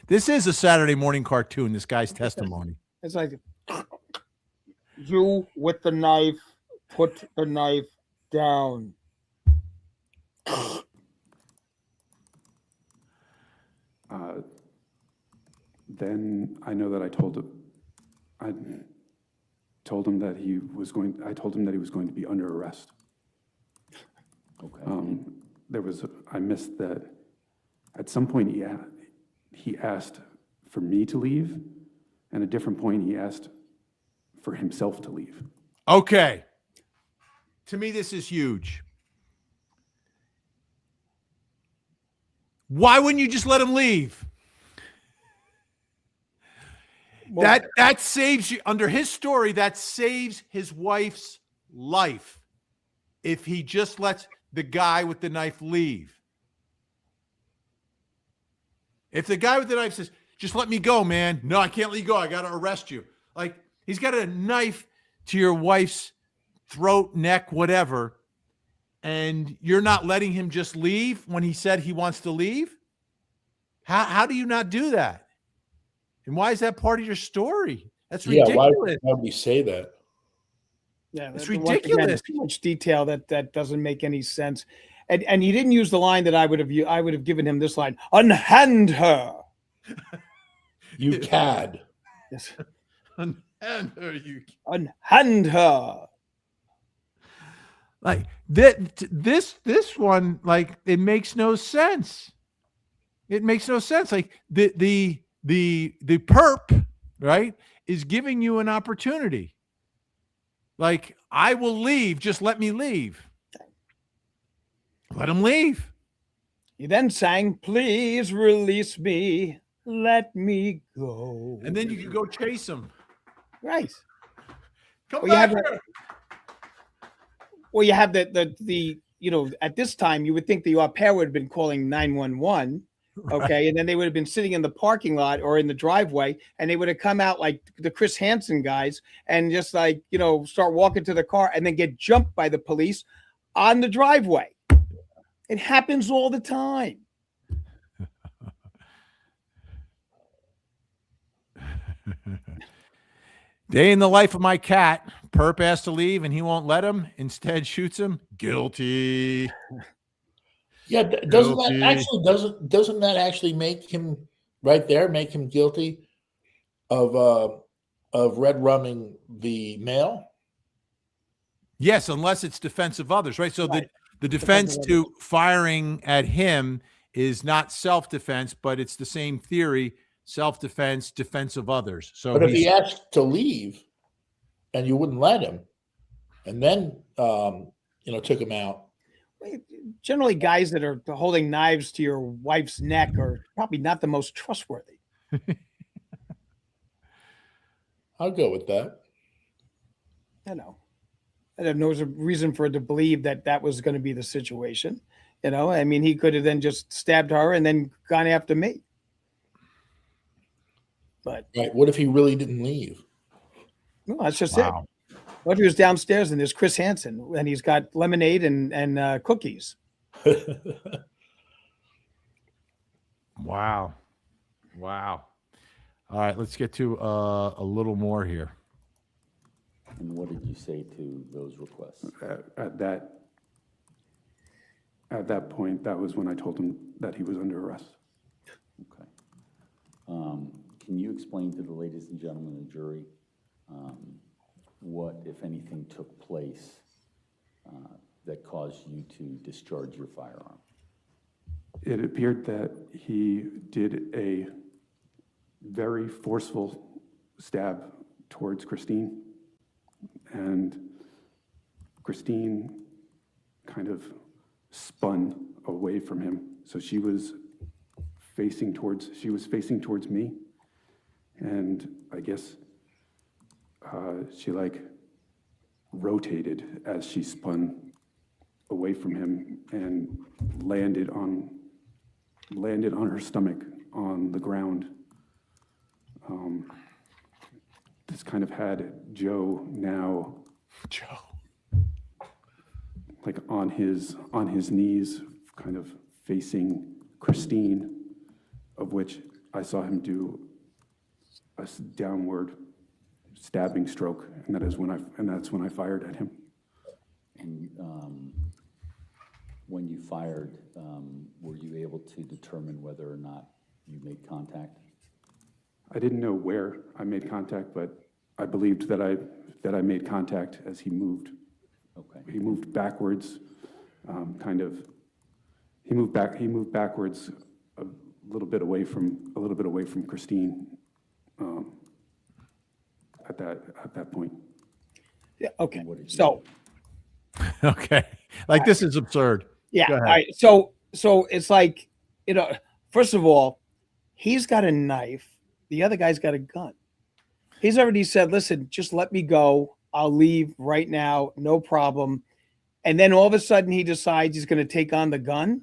This is a Saturday morning cartoon, this guy's testimony. It's like, you with the knife, put the knife down. then I know that I told him that he was going to be under arrest. Okay. I missed that at some point he asked for me to leave, and at a different point he asked for himself to leave. Okay. To me, this is huge. Why wouldn't you just let him leave? Well, That saves you, under his story, that saves his wife's life if he just lets the guy with the knife leave. If the guy with the knife says, just let me go, man. No, I can't let you go. I got to arrest you. Like, he's got a knife to your wife's throat, neck, whatever, and you're not letting him just leave when he said he wants to leave? How do you not do that? And why is that part of your story? That's ridiculous. Why would we say that? yeah, It's once again, ridiculous. too much detail that doesn't make any sense. And he didn't use the line that I would have given him this line: unhand her. You cad. Yes. And are you Unhand her. like this one, like, it makes no sense. It makes no sense. Like the perp, right, is giving you an opportunity. Like, I will leave, just let me leave. Let him leave. He then sang, "Please release me, let me go." And then you can go chase him. right. Come Well, you back have here. Well, you have the at this time you would think the au pair would have been calling 911. Okay, and then they would have been sitting in the parking lot or in the driveway, and they would have come out like the Chris Hansen guys and just start walking to the car and then get jumped by the police on the driveway. It happens all the time. Day in the life of my cat. Perp has to leave and he won't let him. Instead shoots him. Guilty. Yeah, Guilty. doesn't that actually make him right there make him guilty of red rumming the mail? Yes, unless it's defense of others, right? So Right. the defense to firing at him is not self-defense, but it's the same theory: self-defense, defense of others. So But if he he's, asked to leave and you wouldn't let him, and then took him out, Generally, guys that are holding knives to your wife's neck are probably not the most trustworthy. I'll go with that. I know. And there was a reason for it to believe that was going to be the situation. You know, I mean, he could have then just stabbed her and then gone after me. But Right. What if he really didn't leave? no, that's just Wow. it. What if he was downstairs and there's Chris Hansen and he's got lemonade and cookies? Wow. Wow. All right, let's get to a little more here. And what did you say to those requests? At that point, that was when I told him that he was under arrest. Okay. Can you explain to the ladies and gentlemen of the jury what, if anything, took place that caused you to discharge your firearm? It appeared that he did a very forceful stab towards Christine, and Christine kind of spun away from him. So she was facing towards me, and I guess she like rotated as she spun away from him and landed on her stomach on the ground. This kind of had Joe now like on his knees, kind of facing Christine, of which I saw him do a downward stabbing stroke, and that's when I fired at him. And when you fired, were you able to determine whether or not you made contact? I didn't know where I made contact, but I believed that I made contact as he moved. Okay. He moved backwards, He moved backwards a little bit away from Christine. At that point. Yeah. Okay. What did you So Okay. Like, this is absurd. yeah. Go All ahead. right. So it's like, you know, first of all, he's got a knife. The other guy's got a gun. He's already said, listen, just let me go. I'll leave right now. No problem. And then all of a sudden he decides he's going to take on the gun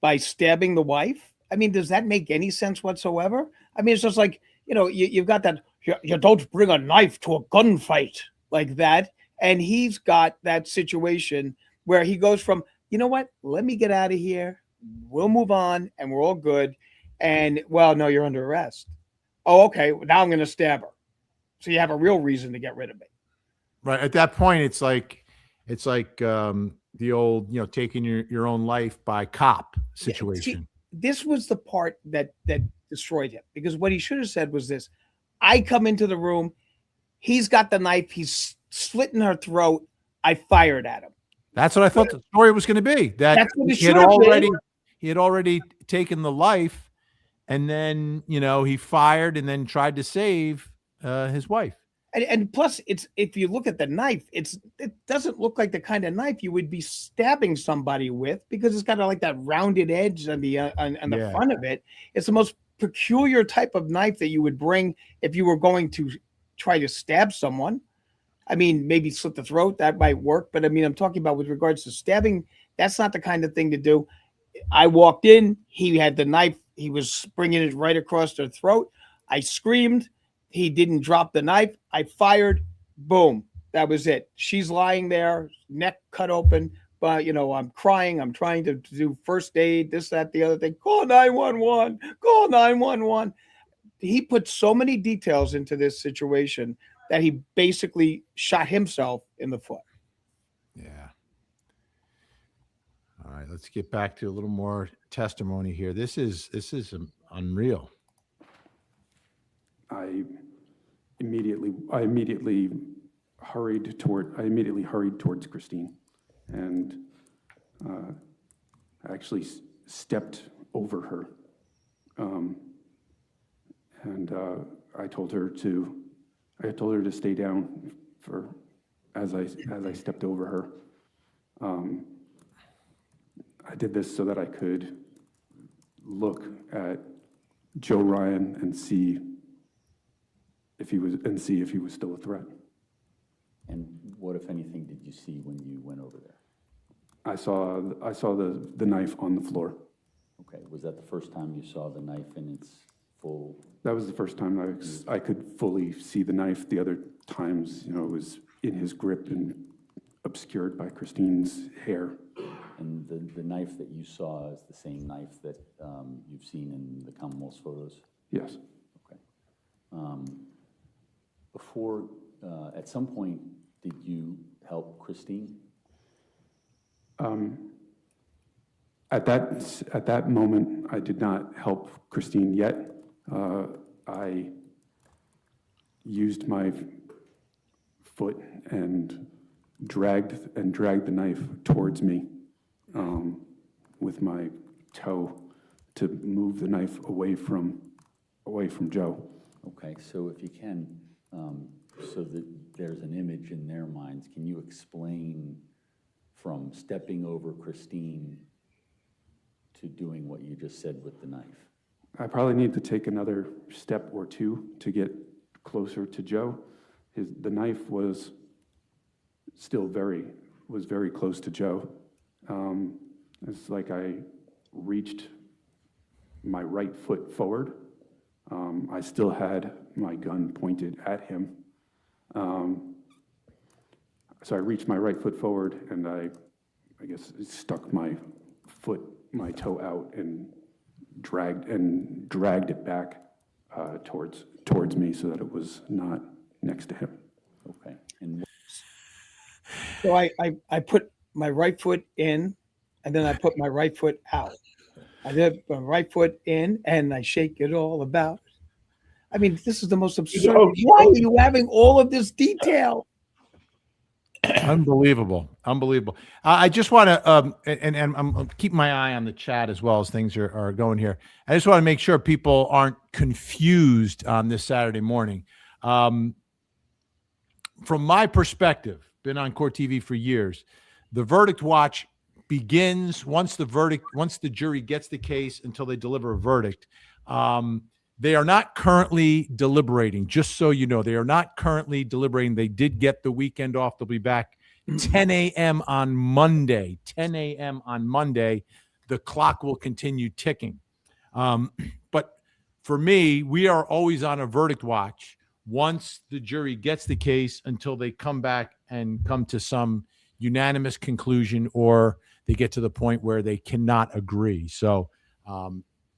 by stabbing the wife. I mean, does that make any sense whatsoever? I mean, it's just like, you know, you've got that, you don't bring a knife to a gunfight like that. And he's got that situation where he goes from, you know what, let me get out of here. We'll move on and we're all good. And well, no, you're under arrest. Oh, okay. Now I'm going to stab her. So you have a real reason to get rid of me. Right. At that point, it's like the old, taking your own life by cop situation. This was the part that destroyed him, because what he should have said was this: I come into the room, he's got the knife, he's slitting her throat, I fired at him. That's what I thought the story was going to be. That's what it he had should have been. he had already taken the life, and then he fired and then tried to save his wife. And plus, it's, if you look at the knife, it doesn't look like the kind of knife you would be stabbing somebody with, because it's got like that rounded edge on the Yeah. front of it. It's the most peculiar type of knife that you would bring if you were going to try to stab someone. I mean, maybe slit the throat, that might work, but I mean, I'm talking about with regards to stabbing, that's not the kind of thing to do. I walked in, he had the knife, he was bringing it right across her throat. I screamed. He didn't drop the knife. I fired. Boom. That was it. She's lying there, neck cut open. But, I'm crying. I'm trying to do first aid, this, that, the other thing. Call 911. Call 911. He put so many details into this situation that he basically shot himself in the foot. Yeah. All right, let's get back to a little more testimony here. This is unreal. I immediately hurried towards Christine, and I actually stepped over her, and I told her to stay down as I stepped over her. I did this so that I could look at Joe Ryan and see if he was still a threat. And what, if anything, did you see when you went over there? I saw the knife on the floor. Okay, was that the first time you saw the knife in its full? That was the first time I could fully see the knife. The other times, it was in his grip and obscured by Christine's hair. And the knife that you saw is the same knife that you've seen in the Commonwealth's photos? Yes. Okay. Before, at some point, did you help Christine? At that moment, I did not help Christine yet. I used my foot and dragged the knife towards me with my toe to move the knife away from Joe. Okay, so if you can, so that there's an image in their minds, can you explain from stepping over Christine to doing what you just said with the knife? I probably need to take another step or two to get closer to Joe. The knife was very close to Joe. It's like I reached my right foot forward. I still had my gun pointed at him. So I reached my right foot forward, and I guess stuck my toe out and dragged it back towards me so that it was not next to him. Okay, and So I put my right foot in, and then I put my right foot out. I did my right foot in, and I shake it all about. I mean, this is the most absurd. Why are you having all of this detail? Unbelievable. I just want to, and I'm keeping my eye on the chat as well as things are going here. I just want to make sure people aren't confused on this Saturday morning. From my perspective, been on Court TV for years, the verdict watch begins once the jury gets the case until they deliver a verdict. They are not currently deliberating, just so you know. They are not currently deliberating. They did get the weekend off. They'll be back 10 a.m. on Monday. 10 a.m. on Monday. The clock will continue ticking. But for me, we are always on a verdict watch once the jury gets the case until they come back and come to some unanimous conclusion, or they get to the point where they cannot agree. So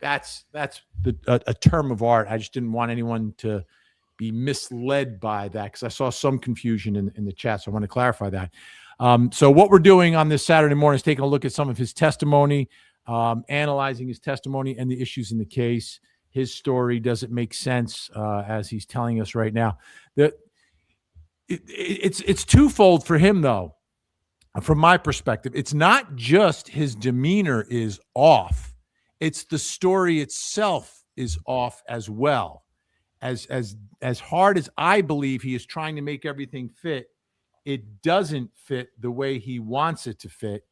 that's a term of art. I just didn't want anyone to be misled by that, because I saw some confusion in the chat. So I want to clarify that. So what we're doing on this Saturday morning is taking a look at some of his testimony, analyzing his testimony and the issues in the case. His story, does it make sense as he's telling us right now? It's twofold for him, though. From my perspective, it's not just his demeanor is off. It's the story itself is off as well. As hard as I believe he is trying to make everything fit, it doesn't fit the way he wants it to fit.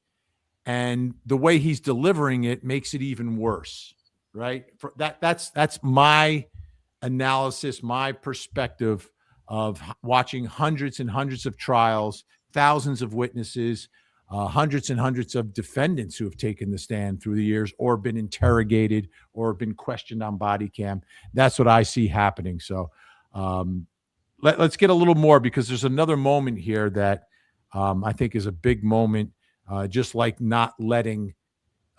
And the way he's delivering it makes it even worse, right? That's my analysis, my perspective of watching hundreds and hundreds of trials, thousands of witnesses, hundreds and hundreds of defendants who have taken the stand through the years or been interrogated or been questioned on body cam. That's what I see happening. So let's get a little more, because there's another moment here that I think is a big moment, just like not letting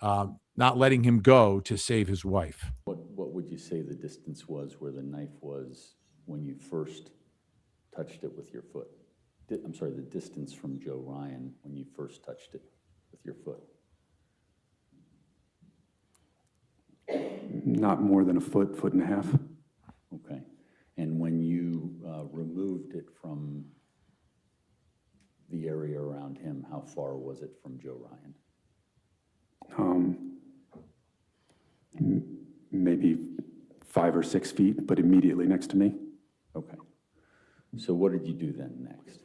him go to save his wife. what would you say the distance was where the knife was when you first touched it with your foot? I'm sorry, the distance from Joe Ryan when you first touched it with your foot? Not more than a foot and a half. Okay. And when you removed it from the area around him, how far was it from Joe Ryan? Maybe 5 or 6 feet, but immediately next to me. Okay. So what did you do then next?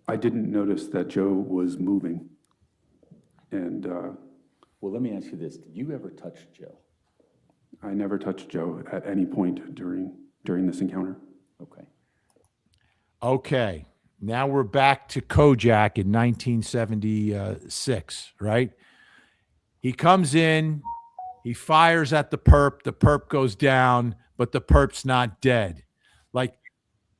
I didn't notice that Joe was moving. And Well, let me ask you this. Did you ever touch Joe? I never touched Joe at any point during this encounter. Okay. Okay. Now we're back to Kojak in 1976, right? He comes in, he fires at the perp goes down, but the perp's not dead. Like,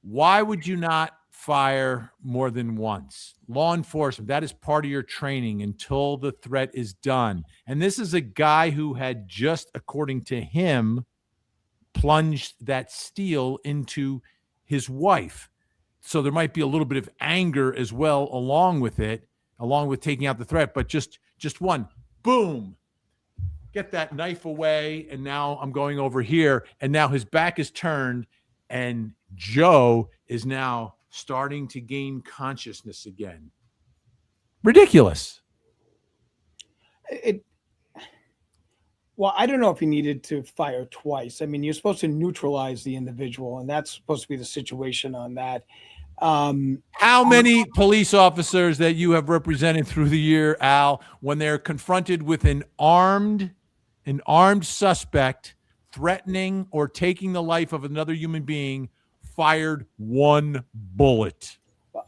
why would you not fire more than once? Law enforcement, that is part of your training until the threat is done. And this is a guy who had just, according to him, plunged that steel into his wife. So there might be a little bit of anger as well along with it, along with taking out the threat, but just one, boom, get that knife away. And now I'm going over here. And now his back is turned and Joe is now starting to gain consciousness again. Ridiculous. Well, I don't know if he needed to fire twice. I mean, you're supposed to neutralize the individual, and that's supposed to be the situation on that. How many police officers that you have represented through the year, Al, when they're confronted with an armed suspect threatening or taking the life of another human being, fired one bullet?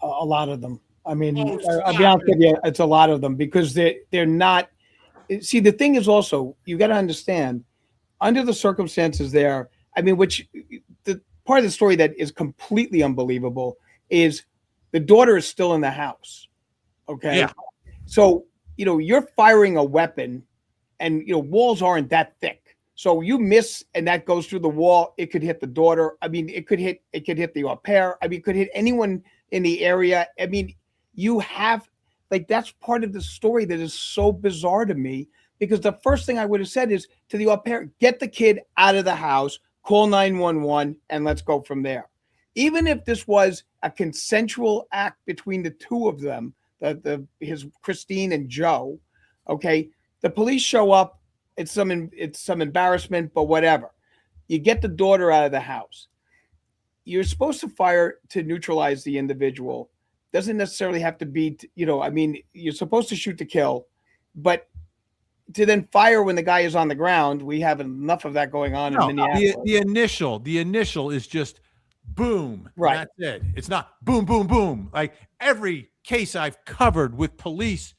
A lot of them. I mean, I'll be honest with you, it's a lot of them because they're not. See, the thing is also, you got to understand, under the circumstances there, I mean, which the part of the story that is completely unbelievable is the daughter is still in the house. Okay. Yeah. So, you're firing a weapon and, walls aren't that thick. So you miss and that goes through the wall. It could hit the daughter. I mean, it could hit the au pair. I mean, it could hit anyone in the area. I mean, you have, that's part of the story that is so bizarre to me, because the first thing I would have said is to the au pair, get the kid out of the house, call 911, and let's go from there. Even if this was a consensual act between the two of them, his Christine and Joe, okay, the police show up, it's some embarrassment, but whatever. You get the daughter out of the house. You're supposed to fire to neutralize the individual. Doesn't necessarily have to be, I mean, you're supposed to shoot to kill, but to then fire when the guy is on the ground, we have enough of that going on in Minneapolis. The initial is just boom. Right. That's it. It's not boom, boom, boom. Like every case I've covered with police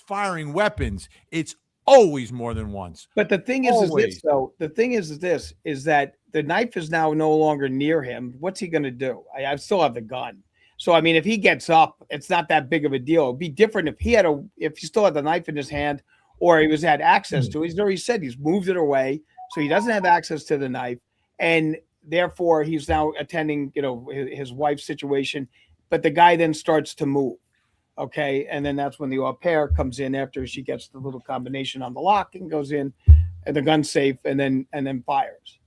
firing weapons, it's always more than once. But the thing is this, though. The thing is that the knife is now no longer near him. What's he going to do? I still have the gun. So, I mean, if he gets up, it's not that big of a deal. It'd be different if he still had the knife in his hand, or he had access to it. He's already said he's moved it away, so he doesn't have access to the knife, and therefore he's now attending, his wife's situation. But the guy then starts to move, okay, and then that's when the au pair comes in after she gets the little combination on the lock and goes in, and the gun's safe, and then fires.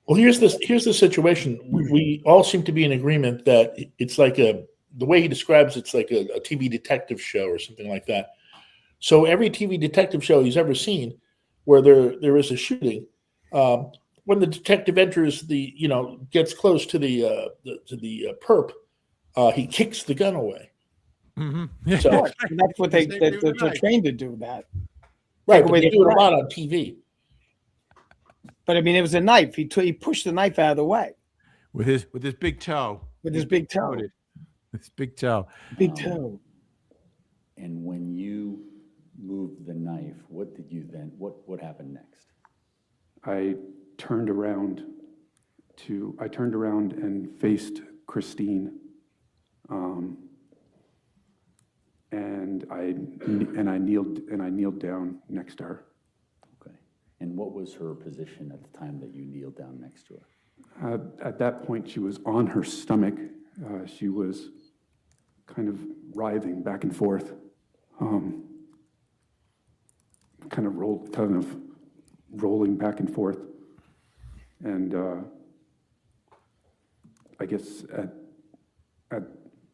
Well, here's the situation. We all seem to be in agreement that it's like the way he describes it's like a TV detective show or something like that. So every TV detective show he's ever seen where there is a shooting, when the detective enters gets close to the perp, he kicks the gun away. Mm-hmm. So And that's what they're trained to do that. right, Take but away they the do it a threat. lot on TV. But I mean, it was a knife. He pushed the knife out of the way With his big toe. with his big toe. His big toe. Big toe. And when you moved the knife, what happened next? I turned around and faced Christine, and I kneeled down next to her. Okay. And what was her position at the time that you kneeled down next to her? At that point, she was on her stomach. She was kind of writhing back and forth, kind of rolling back and forth. And I guess at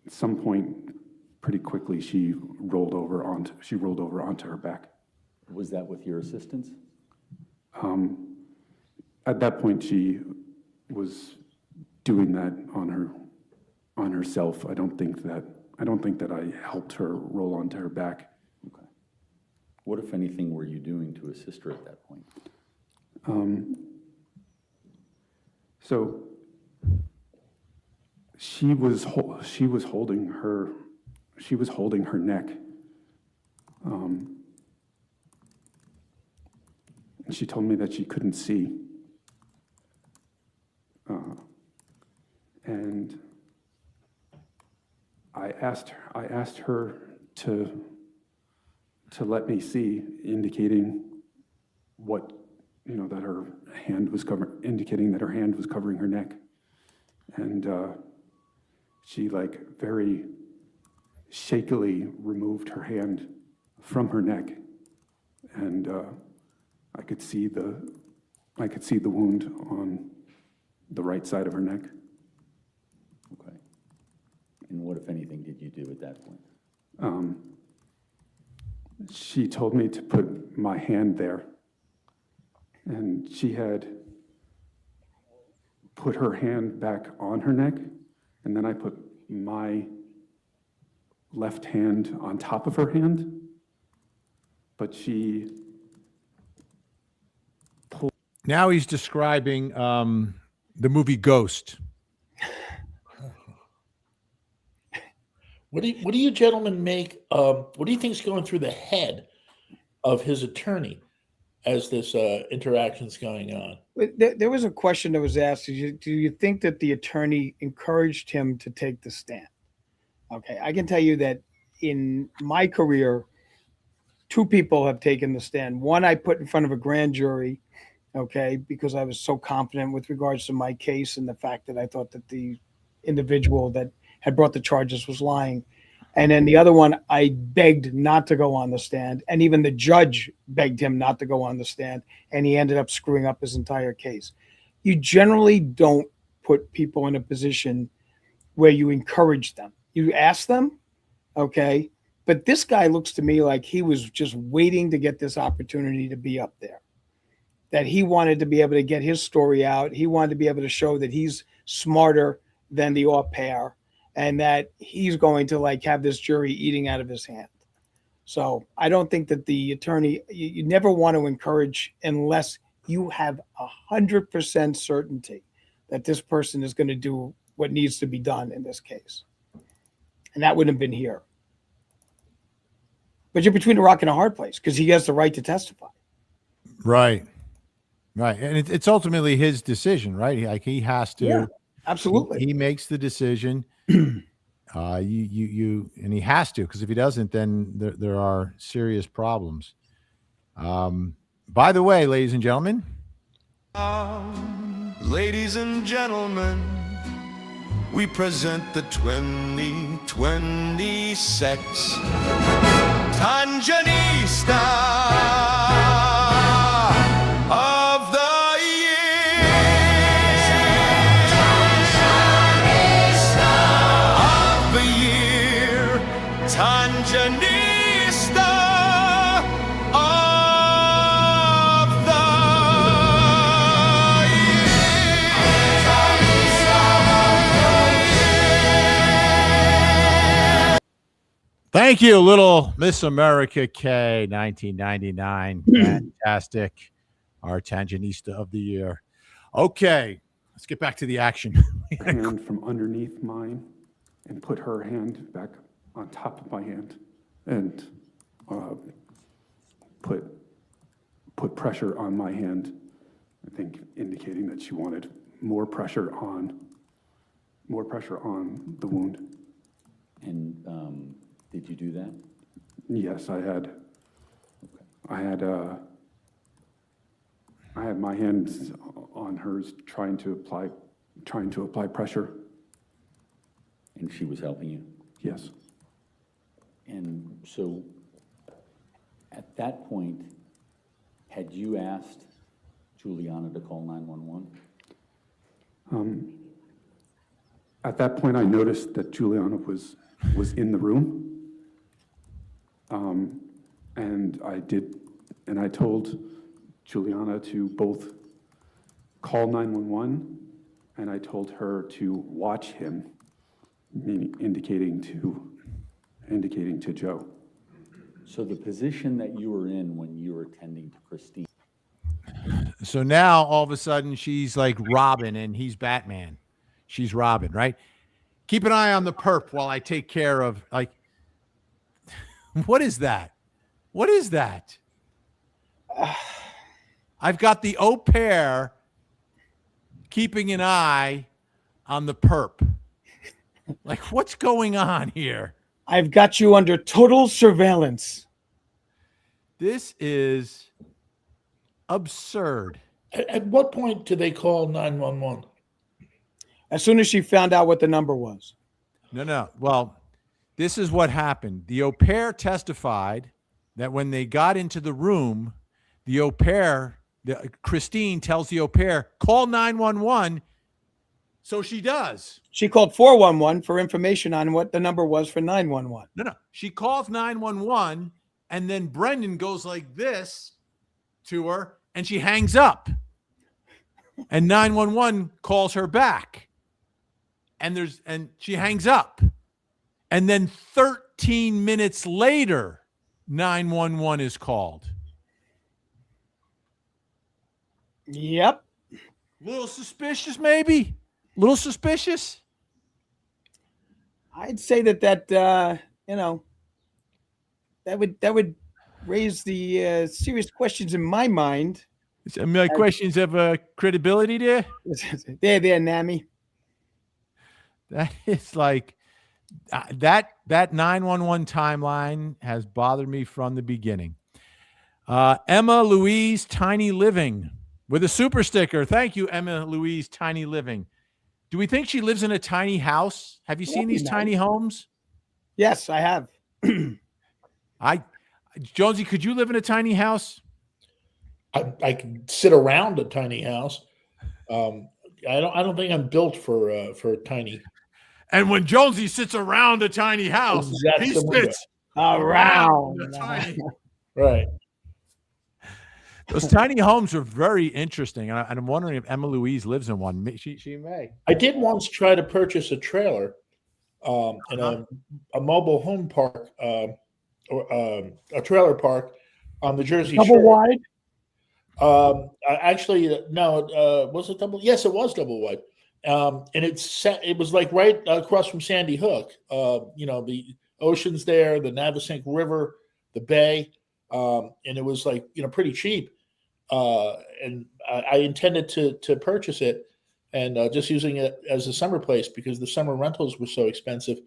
some point, pretty quickly, she rolled over onto her back. Was that with your assistance? At that point, she was doing that on herself. I don't think that I helped her roll onto her back. Okay. What, if anything, were you doing to assist her at that point? So She was holding her neck. She told me that she couldn't see. And I asked her to let me see, indicating that her hand was indicating that her hand was covering her neck. And she very shakily removed her hand from her neck, and I could see the wound on the right side of her neck. Okay. And what, if anything, did you do at that point? She told me to put my hand there, and she had put her hand back on her neck, and then I put my left hand on top of her hand, but she pulled. Now he's describing the movie Ghost. What do you gentlemen make? What do you think is going through the head of his attorney as this interaction's going on? There was a question that was asked. Do you think that the attorney encouraged him to take the stand? Okay, I can tell you that in my career, 2 people have taken the stand. One I put in front of a grand jury, okay, because I was so confident with regards to my case and the fact that I thought that the individual that had brought the charges was lying. And then the other one, I begged not to go on the stand. And even the judge begged him not to go on the stand. And he ended up screwing up his entire case. You generally don't put people in a position where you encourage them. You ask them, okay? But this guy looks to me like he was just waiting to get this opportunity to be up there. That he wanted to be able to get his story out. He wanted to be able to show that he's smarter than the au pair, and that he's going to have this jury eating out of his hand. So I don't think that the attorney, you never want to encourage unless you have 100% certainty that this person is going to do what needs to be done in this case. And that wouldn't have been here. But you're between a rock and a hard place because he has the right to testify. Right. And it's ultimately his decision, right? He has to. Yeah, absolutely. He makes the decision. And he has to, because if he doesn't, then there are serious problems. By the way, ladies and gentlemen, Ladies and gentlemen, we present the 2020 Sex Tanjanista of the Year. Of the Year, Tanjanista of the Year. thank you, Little Miss America K, 1999. Fantastic. Our Tanjanista of the Year. Okay, let's get back to the action. Hand from underneath mine and put her hand back on top of my hand and put pressure on my hand, I think indicating that she wanted more pressure on the wound. And did you do that? Yes, I had my hands on hers trying to apply pressure. And she was helping you? Yes. And so at that point, had you asked Juliana to call 911? At that point, I noticed that Juliana was in the room. And I told Juliana to both call 911, and I told her to watch him, meaning indicating to Joe. So the position that you were in when you were attending to Christine. So now all of a sudden she's like Robin and he's Batman. She's Robin, right? Keep an eye on the perp while I take care of, like, what is that? What is that? I've got the au pair keeping an eye on the perp. Like, what's going on here? I've got you under total surveillance. This is absurd. At what point do they call 911? As soon as she found out what the number was. No. Well, this is what happened. The au pair testified that when they got into the room, the au pair, Christine tells the au pair, call 911. So she does. She called 411 for information on what the number was for 911. No. She calls 911, and then Brendan goes like this to her, and she hangs up. And 911 calls her back. And she hangs up. And then 13 minutes later, 911 is called. Yep. A little suspicious, maybe? A little suspicious? I'd say that would raise the serious questions in my mind. Some questions of credibility there? There, Nami. That is like that 911 timeline has bothered me from the beginning. Emma Louise Tiny Living with a super sticker. Thank you, Emma Louise Tiny Living. Do we think she lives in a tiny house? Have you seen these tiny homes? Yes, I have. Jonesy, could you live in a tiny house? I can sit around a tiny house. I don't think I'm built for tiny. And when Jonesy sits around a tiny house, That's he the window. sits Around. a tiny. Right. Those tiny homes are very interesting, and I'm wondering if Emma Louise lives in one. She may. I did once try to purchase a trailer in a mobile home park, or a trailer park on the Jersey Double Shore. wide. Actually, no. Was it double? Yes, it was double wide. And it was like right across from Sandy Hook. The ocean's there, the Navesink River, the bay, and it was like pretty cheap. And I intended to purchase it and just using it as a summer place because the summer rentals were so expensive.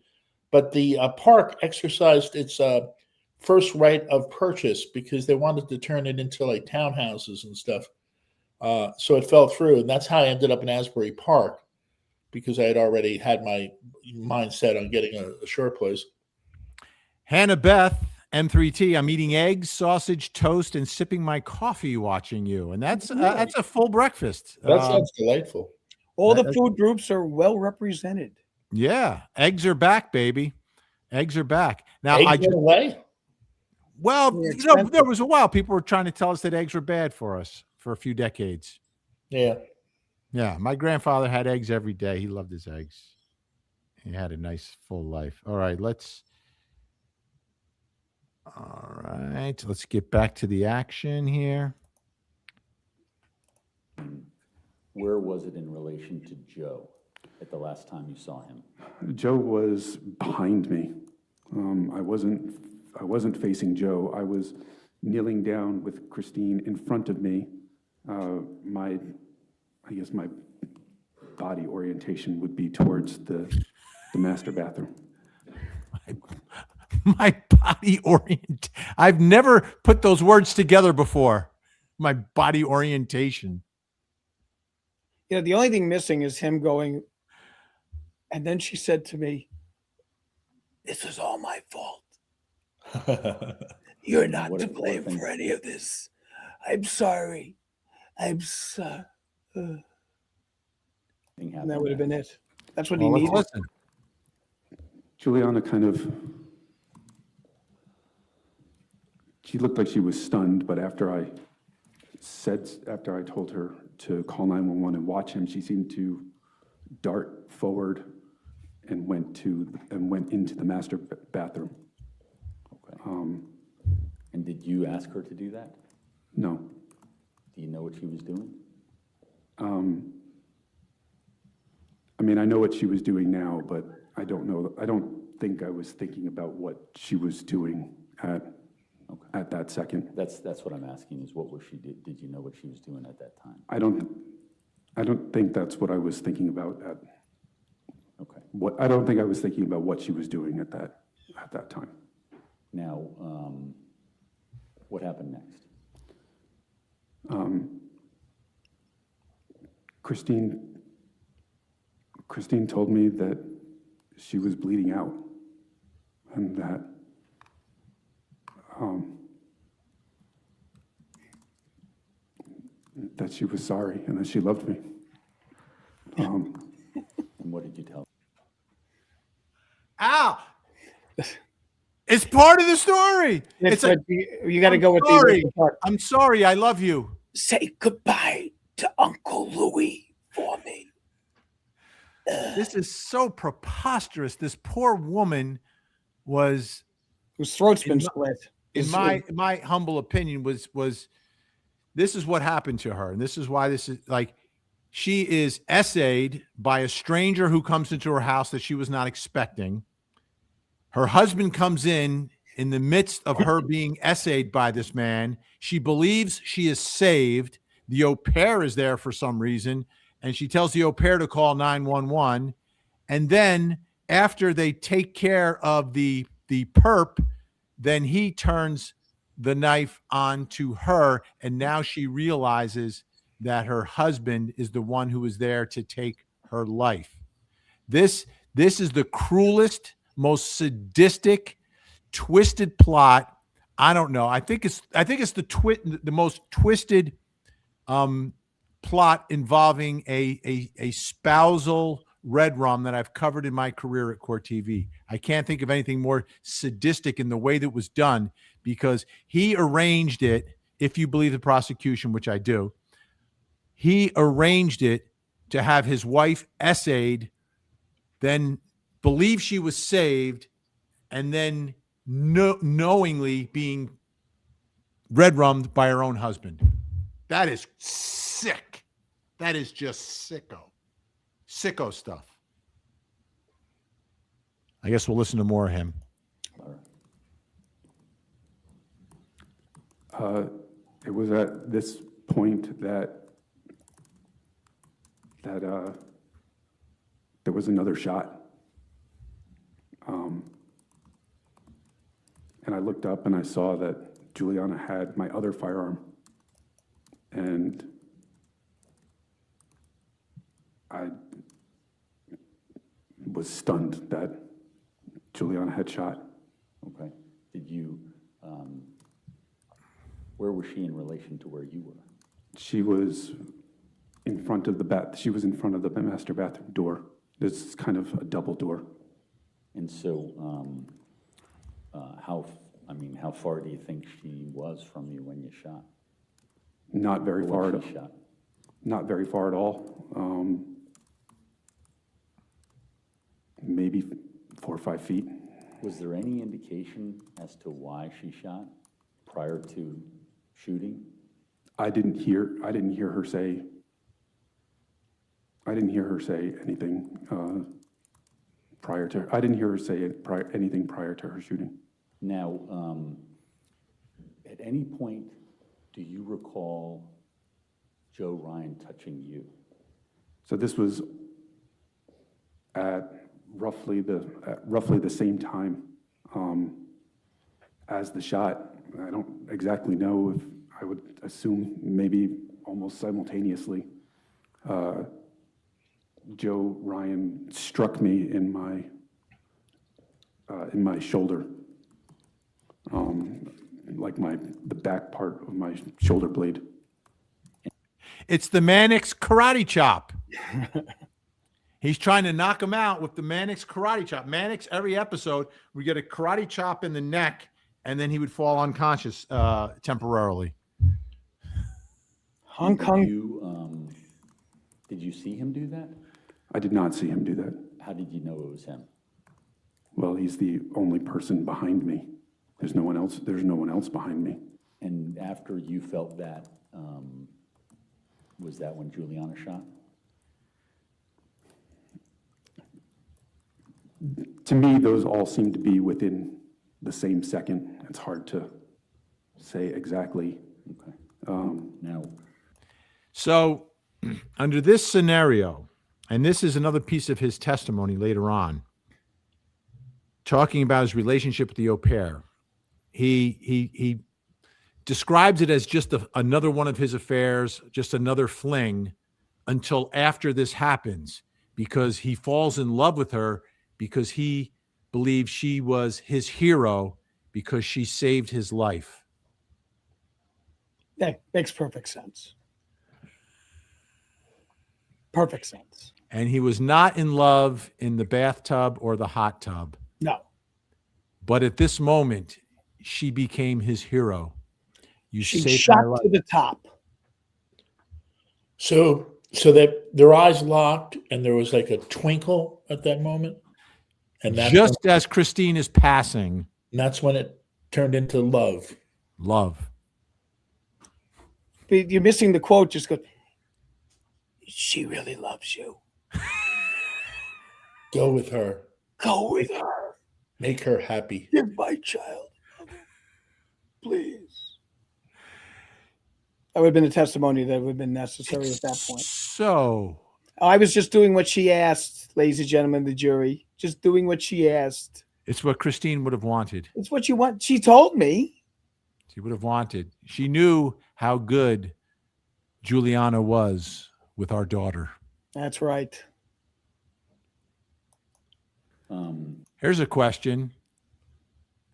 But the park exercised its first right of purchase because they wanted to turn it into like townhouses and stuff. So it fell through, and that's how I ended up in Asbury Park because I had already had my mind set on getting a shore place. Hannah Beth, M3T, I'm eating eggs, sausage, toast, and sipping my coffee watching you. And that's a full breakfast. That sounds delightful. All the food groups are well represented. Yeah. Eggs are back, baby. Eggs are back. Now, Eggs went away? Well, They're there was a while people were trying to tell us that eggs were bad for us for a few decades. Yeah. Yeah. My grandfather had eggs every day. He loved his eggs. He had a nice full life. All right. Let's get back to the action here. Where was it in relation to Joe at the last time you saw him? Joe was behind me. I wasn't facing Joe. I was kneeling down with Christine in front of me. I guess my body orientation would be towards the master bathroom. My body orient. I've never put those words together before. My body orientation. The only thing missing is him going, and then she said to me, "This is all my fault. You're not What to if- what blame things- for any of this. I'm sorry. I'm sorry." Anything And happened that would have there? been it. That's what Well, he let's needed. listen. Juliana she looked like she was stunned, but after I told her to call 911 and watch him, she seemed to dart forward and went into the master bathroom. Okay. And did you ask her to do that? No. Do you know what she was doing? I mean, I know what she was doing now, but I don't know. I don't think I was thinking about what she was doing at that second. That's what I'm asking, is what was she, did you know what she was doing at that time? I don't think that's what I was thinking about Okay. I don't think I was thinking about what she was doing at that time. Now, what happened next? Christine told me that she was bleeding out and that she was sorry and that she loved me. And what did you tell her? Al, it's part of the story. It's a, you got to go with the sorry. original part. I'm sorry. I love you. Say goodbye to Uncle Louie for me. This is so preposterous. This poor woman was, Whose throat's been In split. in my humble opinion, was this is what happened to her, and this is why this is like she is essayed by a stranger who comes into her house that she was not expecting. Her husband comes in the midst of her being essayed by this man. She believes she is saved. The au pair is there for some reason, and she tells the au pair to call 911. And then after they take care of the perp, then he turns the knife onto her, and now she realizes that her husband is the one who is there to take her life. This is the cruelest, most sadistic, twisted plot. I don't know. I think it's the most twisted plot involving a spousal red rum that I've covered in my career at Court TV. I can't think of anything more sadistic in the way that was done, because he arranged it, if you believe the prosecution, which I do. He arranged it to have his wife essayed, then believe she was saved, and then knowingly being red rummed by her own husband. That is sick. That is just sicko stuff. I guess we'll listen to more of him. It was at this point that there was another shot. And I looked up and I saw that Juliana had my other firearm. And I was stunned that Juliana had shot. Okay. Did you, where was she in relation to where you were? She was in front of the master bathroom door. It's kind of a double door. And so, how far do you think she was from you when you shot? Not very Or far when at she shot? Not very far at all. Maybe 4 or 5 feet. Was there any indication as to why she shot prior to shooting? I didn't hear her say anything prior to. I didn't hear her say anything prior to her shooting. Now, at any point, do you recall Joe Ryan touching you? So this was at roughly the same time as the shot. I don't exactly know. If I would assume maybe almost simultaneously. Joe Ryan struck me in my shoulder, like the back part of my shoulder blade. It's the Mannix karate chop. He's trying to knock him out with the Mannix karate chop. Mannix, every episode, we get a karate chop in the neck, and then he would fall unconscious temporarily. Hong Kong. Did you see him do that? I did not see him do that. How did you know it was him? Well, he's the only person behind me. There's no one else. There's no one else behind me. And after you felt that, was that when Juliana shot? to me, those all seem to be within the same second. It's hard to say exactly. Okay. Now, So, under this scenario, and this is another piece of his testimony later on, talking about his relationship with the au pair, he describes it as just another one of his affairs, just another fling, until after this happens, because he falls in love with her because he believes she was his hero because she saved his life. That makes perfect sense. Perfect sense. And he was not in love in the bathtub or the hot tub. No. But at this moment, she became his hero. You She saved shot my life. to the top. So that their eyes locked, and there was like a twinkle at that moment, and Just as Christine is passing, that's when it turned into love. love. But you're missing the quote. Just go, she really loves you. Go with her, Go with her. make her happy. You're my child. Please. That would have been a testimony that would have been necessary at that point. So, I was just doing what she asked, ladies and gentlemen, the jury. Just doing what she asked. it's what Christine would have wanted. It's what you want. She told me. She would have wanted. She knew how good Juliana was with our daughter. That's right. Here's a question.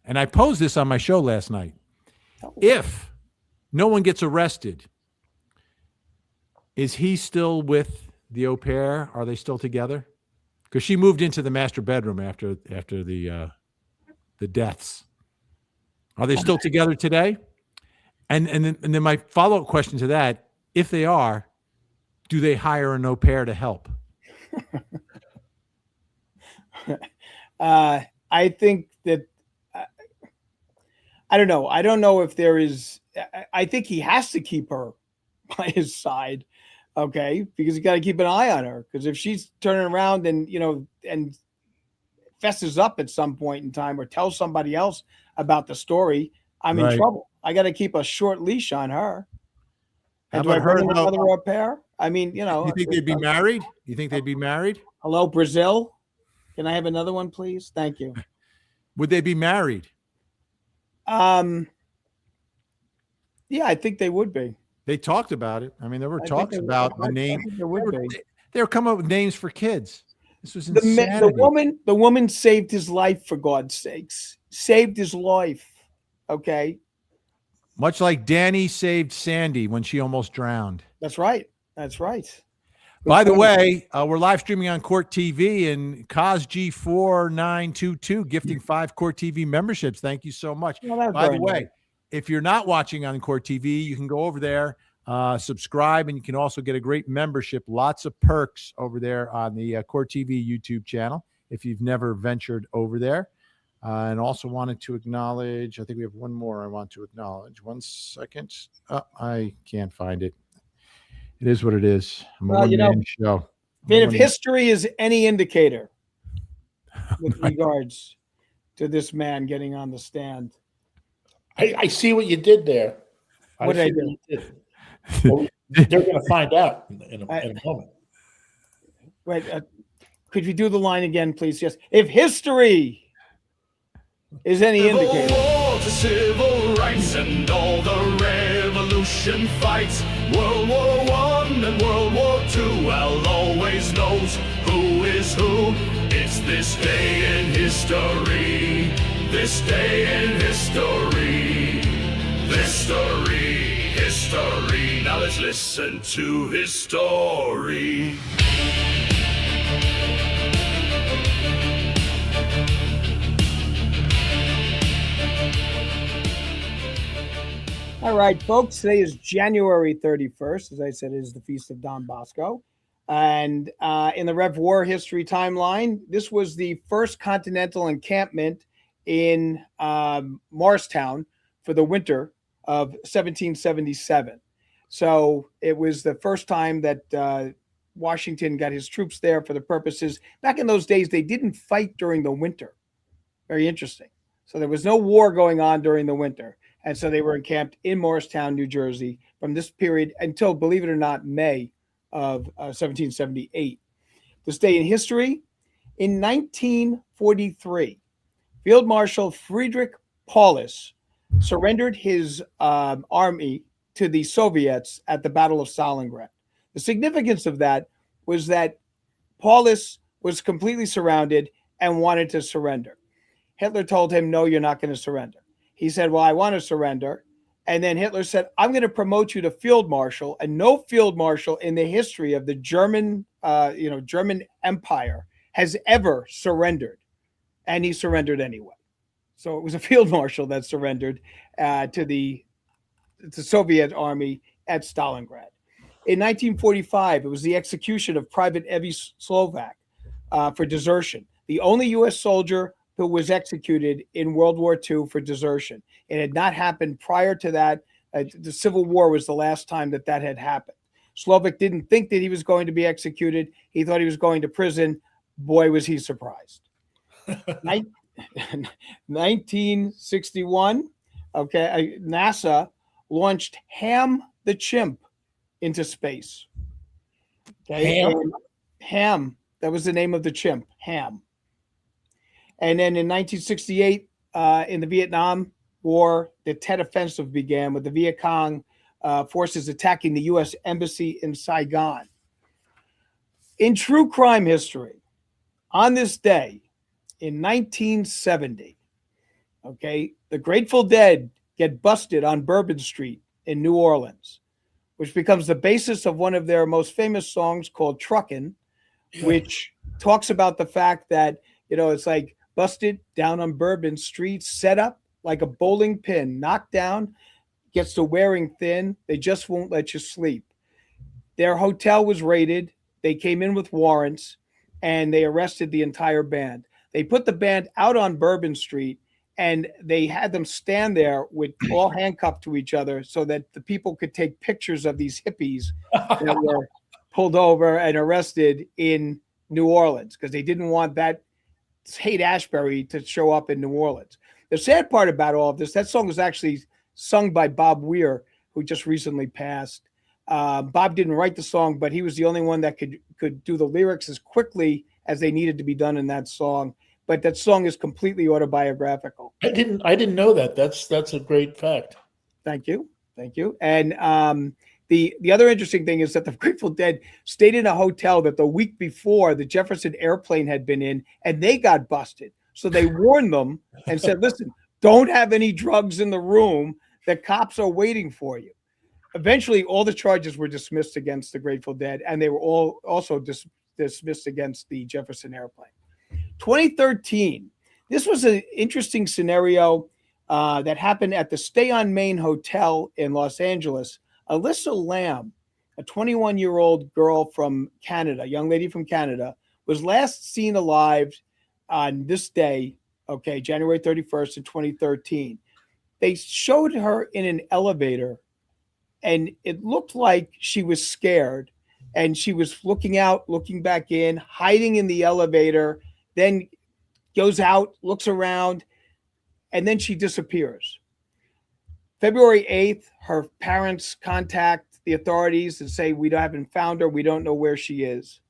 And I posed this on my show last night. If no one gets arrested, is he still with the au pair? Are they still together? Because she moved into the master bedroom after the deaths. Are they still together today? And then my follow-up question to that, if they are, do they hire an au pair to help? I think that I don't know. I don't know if there is. I think he has to keep her by his side, okay? Because you got to keep an eye on her. Because if she's turning around and and fesses up at some point in time or tells somebody else about the story, I'm in Right. trouble. I got to keep a short leash on her. How And do I about her, bring in though? another au pair? I mean, You think they'd be married? You think they'd be married? hello, Brazil. Can I have another one, please? Thank you. Would they be married? Yeah, I think they would be. They talked about it. I mean, there were I think talks they- about I the name. think they would be. They were coming up with names for kids. This was The insanity. woman saved his life, for God's sakes. Saved his life. Okay. Much like Danny saved Sandy when she almost drowned. That's right. That's right. Good By the point. way, we're live streaming on Court TV and CosG4922 gifting 5 Court TV memberships. Thank you so much. Well, that's By the very way, nice. if you're not watching on Court TV, you can go over there, subscribe, and you can also get a great membership. Lots of perks over there on the Court TV YouTube channel if you've never ventured over there. And also wanted to acknowledge, I think we have one more I want to acknowledge. 1 second. Oh, I can't find it. It is what it is. I'm a Well, you know, one-man show. And if One- history is any indicator with regards to this man getting on the stand, I see what you did there. What did I see do? what you did. Well, they're going to find out in a moment. wait, could you do the line again, please? Yes. If history is any indicator. War to civil rights and all the revolution fights. World War I and World War II. Well, always knows who is who. It's this day in history. This day in history. History. Now let's listen to his story. All right, folks, today is January 31st. As I said, it is the Feast of Don Bosco. And in the Rev War history timeline, this was the first continental encampment in Morristown for the winter of 1777. So it was the first time that Washington got his troops there for the purposes. Back in those days, they didn't fight during the winter. Very interesting. So there was no war going on during the winter. And so they were encamped in Morristown, New Jersey from this period until, believe it or not, May of 1778. This day in history, in 1943, Field Marshal Friedrich Paulus surrendered his army to the Soviets at the Battle of Stalingrad. The significance of that was that Paulus was completely surrounded and wanted to surrender. Hitler told him, no, you're not going to surrender. He said, well, I want to surrender. And then Hitler said, I'm going to promote you to field marshal. And no field marshal in the history of the German, German Empire has ever surrendered. And he surrendered anyway. So it was a field marshal that surrendered to the Soviet army at Stalingrad. In 1945, it was the execution of Private Evie Slovak for desertion, the only U.S. soldier who was executed in World War II for desertion. It had not happened prior to that. The Civil War was the last time that had happened. Slovak didn't think that he was going to be executed. He thought he was going to prison. Boy, was he surprised. 1961, NASA launched Ham the chimp into space. Okay? Ham, that was the name of the chimp, Ham. And then in 1968, in the Vietnam War, the Tet Offensive began with the Viet Cong forces attacking the U.S. Embassy in Saigon. In true crime history, on this day in 1970, the Grateful Dead get busted on Bourbon Street in New Orleans, which becomes the basis of one of their most famous songs called Truckin', which talks about the fact that, it's like busted down on Bourbon Street, set up like a bowling pin, knocked down, gets to wearing thin. They just won't let you sleep. Their hotel was raided. They came in with warrants and they arrested the entire band. They put the band out on Bourbon Street and they had them stand there with all handcuffed to each other so that the people could take pictures of these hippies that were pulled over and arrested in New Orleans because they didn't want that Haight-Ashbury to show up in New Orleans. The sad part about all of this, that song was actually sung by Bob Weir, who just recently passed. Bob didn't write the song, but he was the only one that could do the lyrics as quickly as they needed to be done in that song. But that song is completely autobiographical. I didn't know that. That's a great fact. Thank you. And the other interesting thing is that the Grateful Dead stayed in a hotel that the week before the Jefferson Airplane had been in, and they got busted. So they warned them and said, listen, don't have any drugs in the room. The cops are waiting for you. Eventually, all the charges were dismissed against the Grateful Dead, and they were all also dismissed against the Jefferson Airplane. 2013, this was an interesting scenario that happened at the Stay on Main Hotel in Los Angeles. Alyssa Lamb, a 21-year-old girl from Canada, young lady from Canada, was last seen alive on this day, January 31st in 2013. They showed her in an elevator, and it looked like she was scared, and she was looking out, looking back in, hiding in the elevator, then goes out, looks around, and then she disappears. February 8th, her parents contact the authorities and say, we haven't found her. We don't know where she is.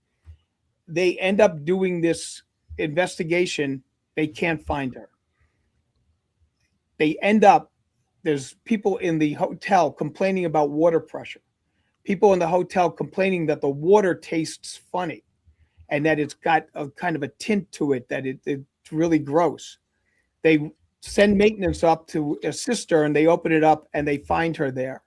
They end up doing this investigation. They can't find her. There's people in the hotel complaining about water pressure. People in the hotel complaining that the water tastes funny and that it's got a kind of a tint to it, that it's really gross. They send maintenance up to assist her, and they open it up and they find her there.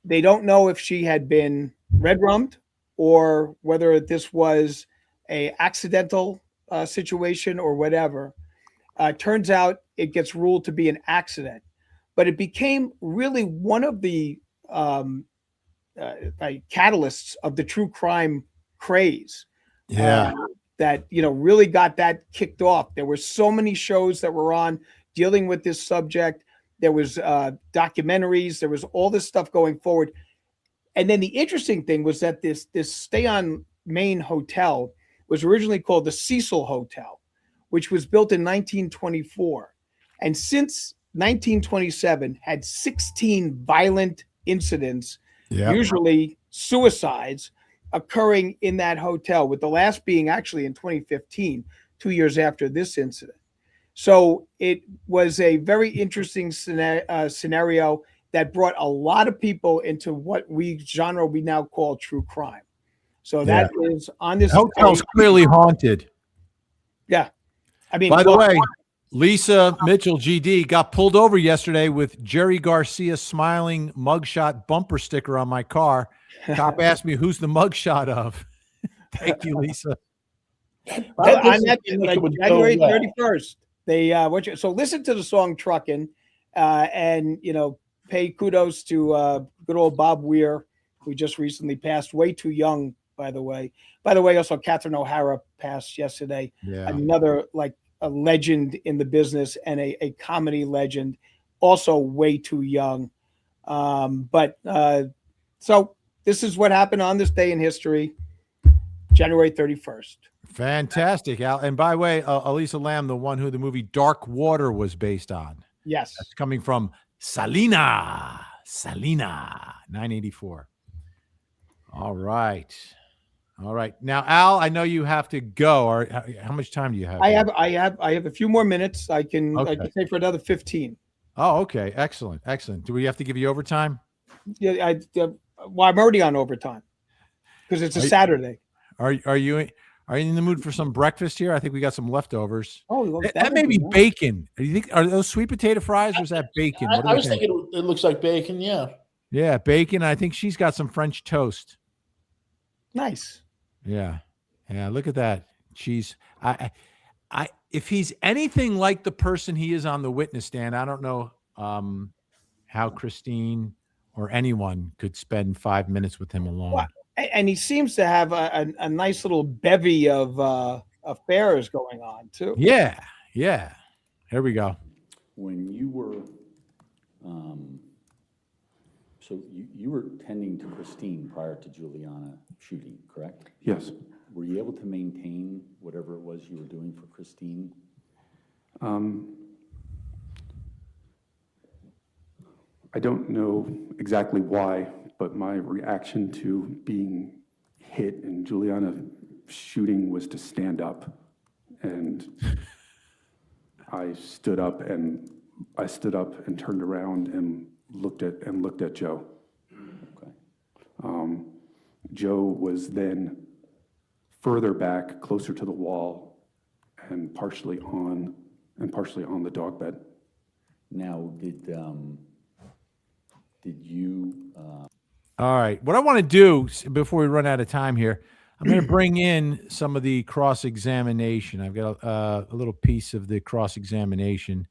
They don't know if she had been red-rummed or whether this was a accidental situation or whatever. Turns out it gets ruled to be an accident, but it became really one of the catalysts of the true crime craze. Yeah. That really got that kicked off. There were so many shows that were on dealing with this subject. There was documentaries. There was all this stuff going forward. And then the interesting thing was that this Stay on Main hotel was originally called the Cecil Hotel, which was built in 1924. And since 1927 had 16 violent incidents, usually suicides, occurring in that hotel, with the last being actually in 2015, 2 years after this incident. So it was a very interesting scenario that brought a lot of people into what genre we now call true crime. So that is on this Hotel's clearly haunted. Yeah. I mean, By the way, Lisa Mitchell, GD, got pulled over yesterday with Jerry Garcia smiling mugshot bumper sticker on my car. Cop asked me, who's the mugshot of? Thank you, Lisa. on that January 31st, they so listen to the song Truckin', and pay kudos to good old Bob Weir, who just recently passed, way too young, by the way. Also Catherine O'Hara passed yesterday. Yeah. Another a legend in the business and a comedy legend, also way too young. So this is what happened on this day in history, January 31st. Fantastic, Al. And by the way, Elisa Lam, the one who the movie Dark Water was based on. Yes. That's coming from Salina, 984. All right. Now, Al, I know you have to go. Or how much time do you have? I have a few more minutes. I can stay for another 15. Oh, okay. Excellent. Do we have to give you overtime? Yeah, I'm already on overtime because it's a Saturday. Are you in the mood for some breakfast here? I think we got some leftovers. Oh, well, that may be bacon. Do you think are those sweet potato fries or is that bacon? I was thinking it looks like bacon. Yeah. Yeah, bacon. I think she's got some French toast. Nice. Yeah. Look at that. She's if he's anything like the person he is on the witness stand, I don't know how Christine or anyone could spend 5 minutes with him alone. Well, and he seems to have a nice little bevy of affairs going on too. Yeah. Here we go. When you were, so you were tending to Christine prior to Juliana shooting, correct? Yes. Were you able to maintain whatever it was you were doing for Christine? I don't know exactly why, but my reaction to being hit and Juliana shooting was to stand up. And I stood up and turned around and looked at Joe. Okay. Joe was then further back, closer to the wall, and partially on the dog bed. Now, did you? All right. What I want to do before we run out of time here, I'm going to bring in some of the cross-examination. I've got a little piece of the cross-examination.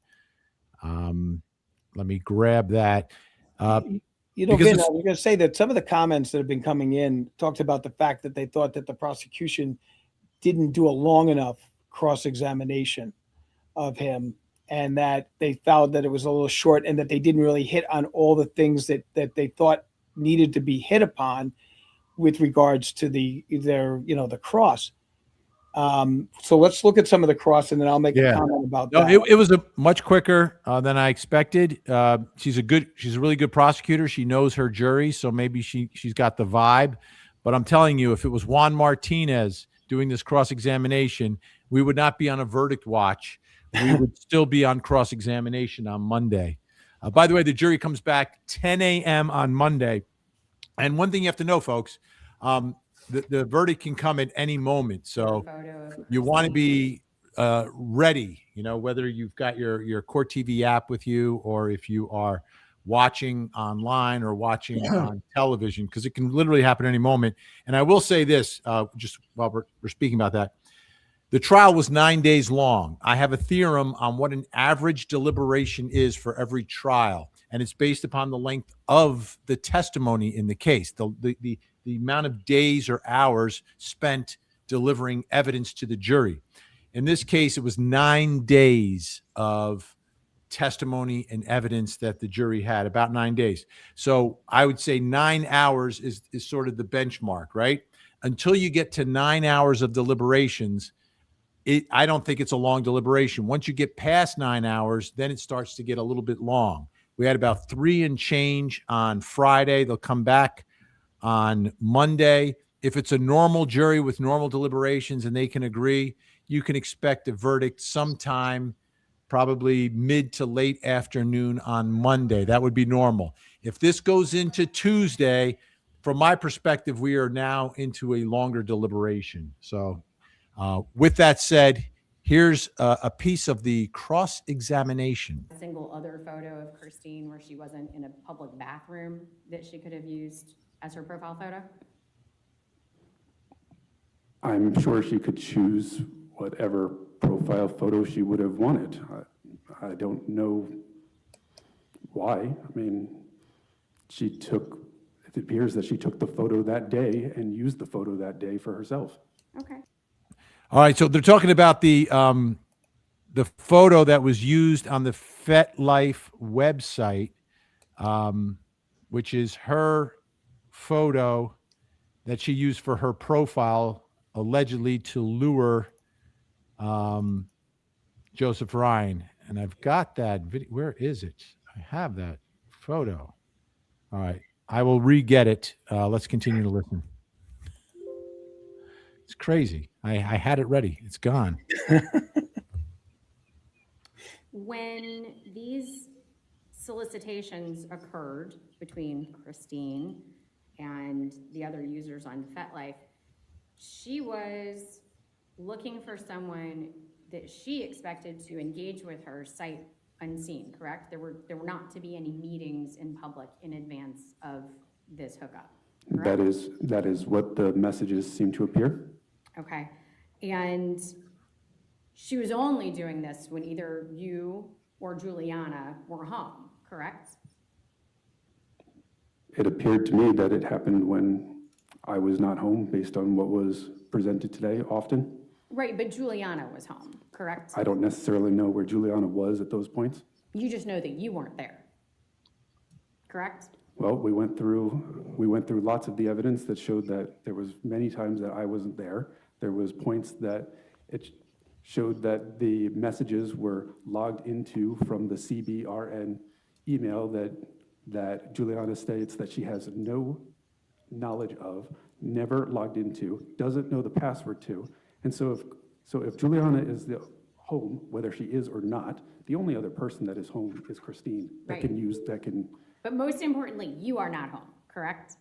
Let me grab that. Vin, I was going to say that some of the comments that have been coming in talked about the fact that they thought that the prosecution didn't do a long enough cross-examination of him, and that they felt that it was a little short, and that they didn't really hit on all the things that they thought needed to be hit upon with regards to the cross. So let's look at some of the cross, and then I'll make a comment about that. It was a much quicker than I expected. She's a really good prosecutor. She knows her jury, so maybe she's got the vibe. But I'm telling you, if it was Juan Martinez doing this cross-examination, we would not be on a verdict watch. We would still be on cross-examination on Monday. By the way, the jury comes back 10 a.m. on Monday. And one thing you have to know, folks, the verdict can come at any moment. So you want to be ready, whether you've got your Court TV app with you or if you are watching online or watching on television, because it can literally happen any moment. And I will say this, just while we're speaking about that. The trial was 9 days long. I have a theorem on what an average deliberation is for every trial, and it's based upon the length of the testimony in the case, the amount of days or hours spent delivering evidence to the jury. In this case, it was 9 days of testimony and evidence that the jury had, about 9 days. So I would say 9 hours is sort of the benchmark, right? Until you get to 9 hours of deliberations, I don't think it's a long deliberation. Once you get past 9 hours, then it starts to get a little bit long. We had about 3 and change on Friday. They'll come back on Monday. If it's a normal jury with normal deliberations and they can agree, you can expect a verdict sometime, probably mid to late afternoon on Monday. That would be normal. If this goes into Tuesday, from my perspective, we are now into a longer deliberation. So with that said, here's a piece of the cross-examination. A single other photo of Christine where she wasn't in a public bathroom that she could have used as her profile photo? I'm sure she could choose whatever profile photo she would have wanted. I don't know why. I mean, it appears that she took the photo that day and used the photo that day for herself. Okay. All right, so they're talking about the photo that was used on the FetLife website, which is her photo that she used for her profile, allegedly to lure Joseph Ryan. And I've got that video. Where is it? I have that photo. All right, I will re-get it. Let's continue to listen. It's crazy. I had it ready. It's gone. When these solicitations occurred between Christine and the other users on FetLife, she was looking for someone that she expected to engage with her sight unseen, correct? There were not to be any meetings in public in advance of this hookup, correct? That is what the messages seem to appear. Okay, and she was only doing this when either you or Juliana were home, correct? It appeared to me that it happened when I was not home, based on what was presented today often. Right, but Juliana was home, correct? I don't necessarily know where Juliana was at those points. You just know that you weren't there, correct? Well, we went through lots of the evidence that showed that there was many times that I wasn't there. There was points that it showed that the messages were logged into from the CBRN email that Juliana states that she has no knowledge of, never logged into, doesn't know the password to. And so if Juliana is the home, whether she is or not, the only other person that is home is Christine that Right. But most importantly, you are not home, correct?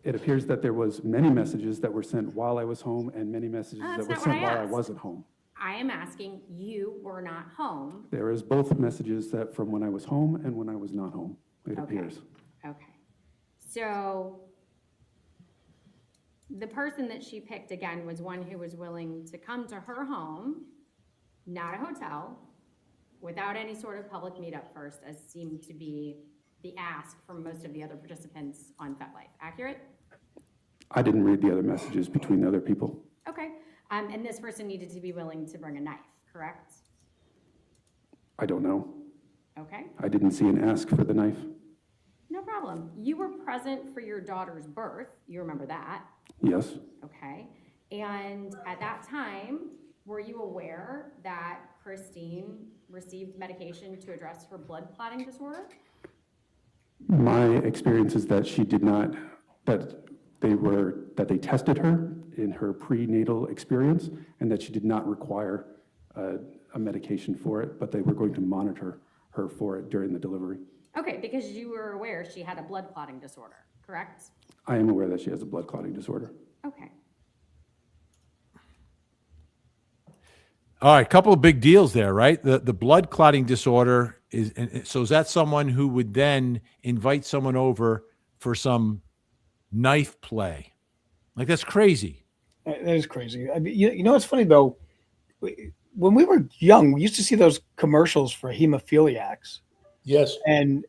It appears that there was many messages that were sent while I was home and many messages That's that were not what sent I while I asked. wasn't home. I am asking, you were not home. There is both messages that from when I was home and when I was not home, it Okay. appears. Okay. So the person that she picked again was one who was willing to come to her home, not a hotel, without any sort of public meetup first, as seemed to be the ask from most of the other participants on FetLife. Accurate? I didn't read the other messages between the other people. Okay. And this person needed to be willing to bring a knife, correct? I don't know. Okay. I didn't see an ask for the knife. No problem. You were present for your daughter's birth. You remember that? Yes, Okay. And at that time, were you aware that Christine received medication to address her blood clotting disorder? my experience is that she did not, that they tested her in her prenatal experience and that she did not require a medication for it, but they were going to monitor her for it during the delivery. Okay, because you were aware she had a blood clotting disorder, correct? I am aware that she has a blood clotting disorder. Okay. All right, couple of big deals there, right? The blood clotting disorder is, and so is that someone who would then invite someone over for some knife play? Like, that's crazy. That is crazy. I mean, you know what's funny though? When we were young, we used to see those commercials for hemophiliacs, Yes. and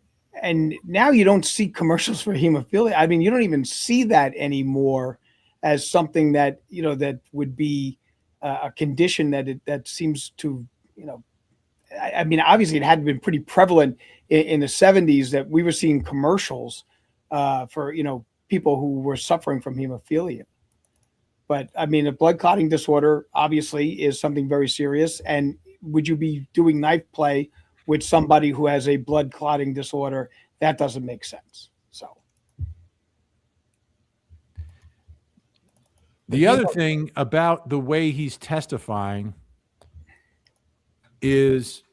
now you don't see commercials for hemophilia. I mean, you don't even see that anymore as something that that would be a condition that seems to I mean, obviously it had been pretty prevalent in the 70s that we were seeing commercials for, people who were suffering from hemophilia. But I mean, a blood clotting disorder obviously is something very serious. And would you be doing knife play with somebody who has a blood clotting disorder? That doesn't make sense. So The other thing about the way he's testifying is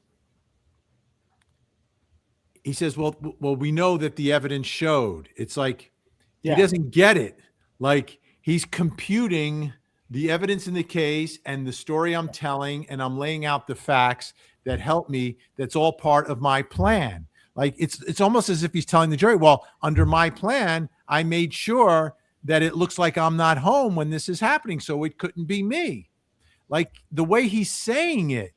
he says, well, we know that the evidence showed. It's like Yeah. he doesn't get it. Like he's computing the evidence in the case and the story I'm telling, and I'm laying out the facts that help me. That's all part of my plan. Like it's almost as if he's telling the jury, well, under my plan, I made sure that it looks like I'm not home when this is happening, so it couldn't be me. Like the way he's saying it,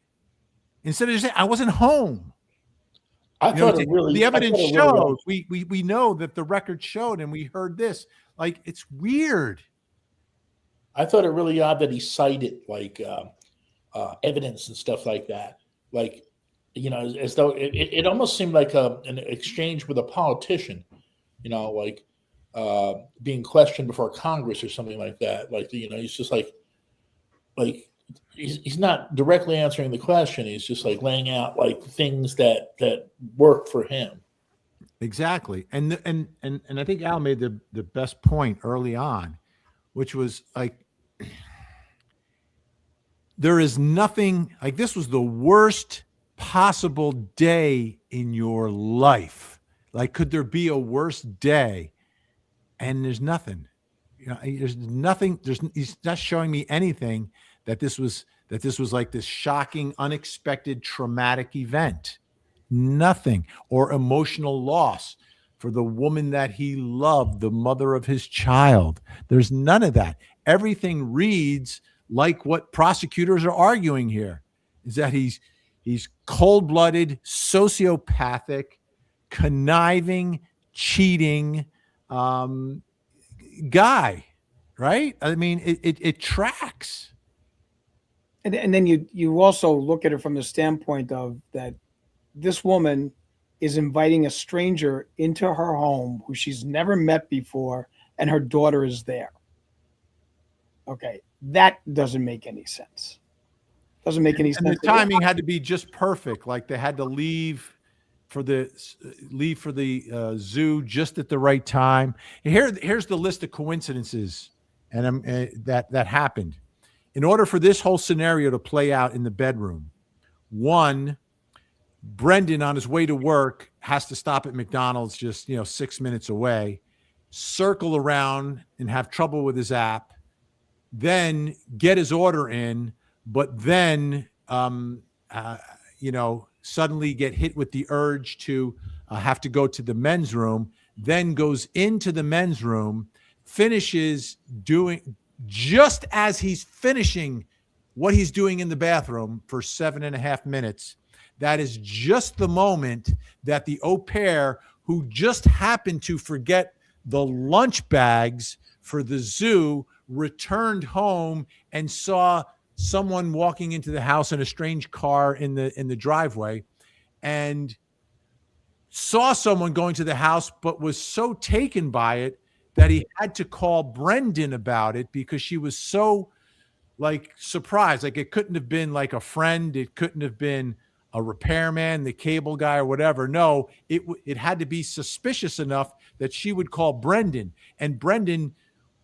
instead of just saying I wasn't home. I thought it really, the I evidence thought it showed. really- We know that the record showed, and we heard this. Like it's weird. I thought it really odd that he cited like evidence and stuff like that. Like, as though it almost seemed like an exchange with a politician, like being questioned before Congress or something like that. Like, he's just like he's not directly answering the question. He's just like laying out like things that work for him. Exactly. And I think Al made the best point early on, which was like there is nothing like this was the worst possible day in your life. Like, could there be a worse day? And there's nothing. There's nothing. He's not showing me anything that this was like this shocking, unexpected, traumatic event. Nothing. Or emotional loss for the woman that he loved, the mother of his child. There's none of that. Everything reads like what prosecutors are arguing here, is that he's cold-blooded, sociopathic, conniving, cheating guy, right? I mean, it tracks. And then you also look at it from the standpoint of that this woman is inviting a stranger into her home who she's never met before, and her daughter is there. Okay, that doesn't make any sense. Doesn't make any sense. And the timing had to be just perfect. Like they had to leave for the zoo just at the right time. Here's the list of coincidences and that happened. In order for this whole scenario to play out in the bedroom, one, Brendan on his way to work has to stop at McDonald's just 6 minutes away, circle around and have trouble with his app, then get his order in, but then suddenly get hit with the urge to have to go to the men's room, then goes into the men's room, finishes doing just as he's finishing what he's doing in the bathroom for 7.5 minutes. That is just the moment that the au pair, who just happened to forget the lunch bags for the zoo, returned home and saw someone walking into the house in a strange car in the driveway, and saw someone going to the house, but was so taken by it that he had to call Brendan about it because she was so surprised. Like it couldn't have been like a friend. It couldn't have been a repairman, the cable guy or whatever. No, it had to be suspicious enough that she would call Brendan, and Brendan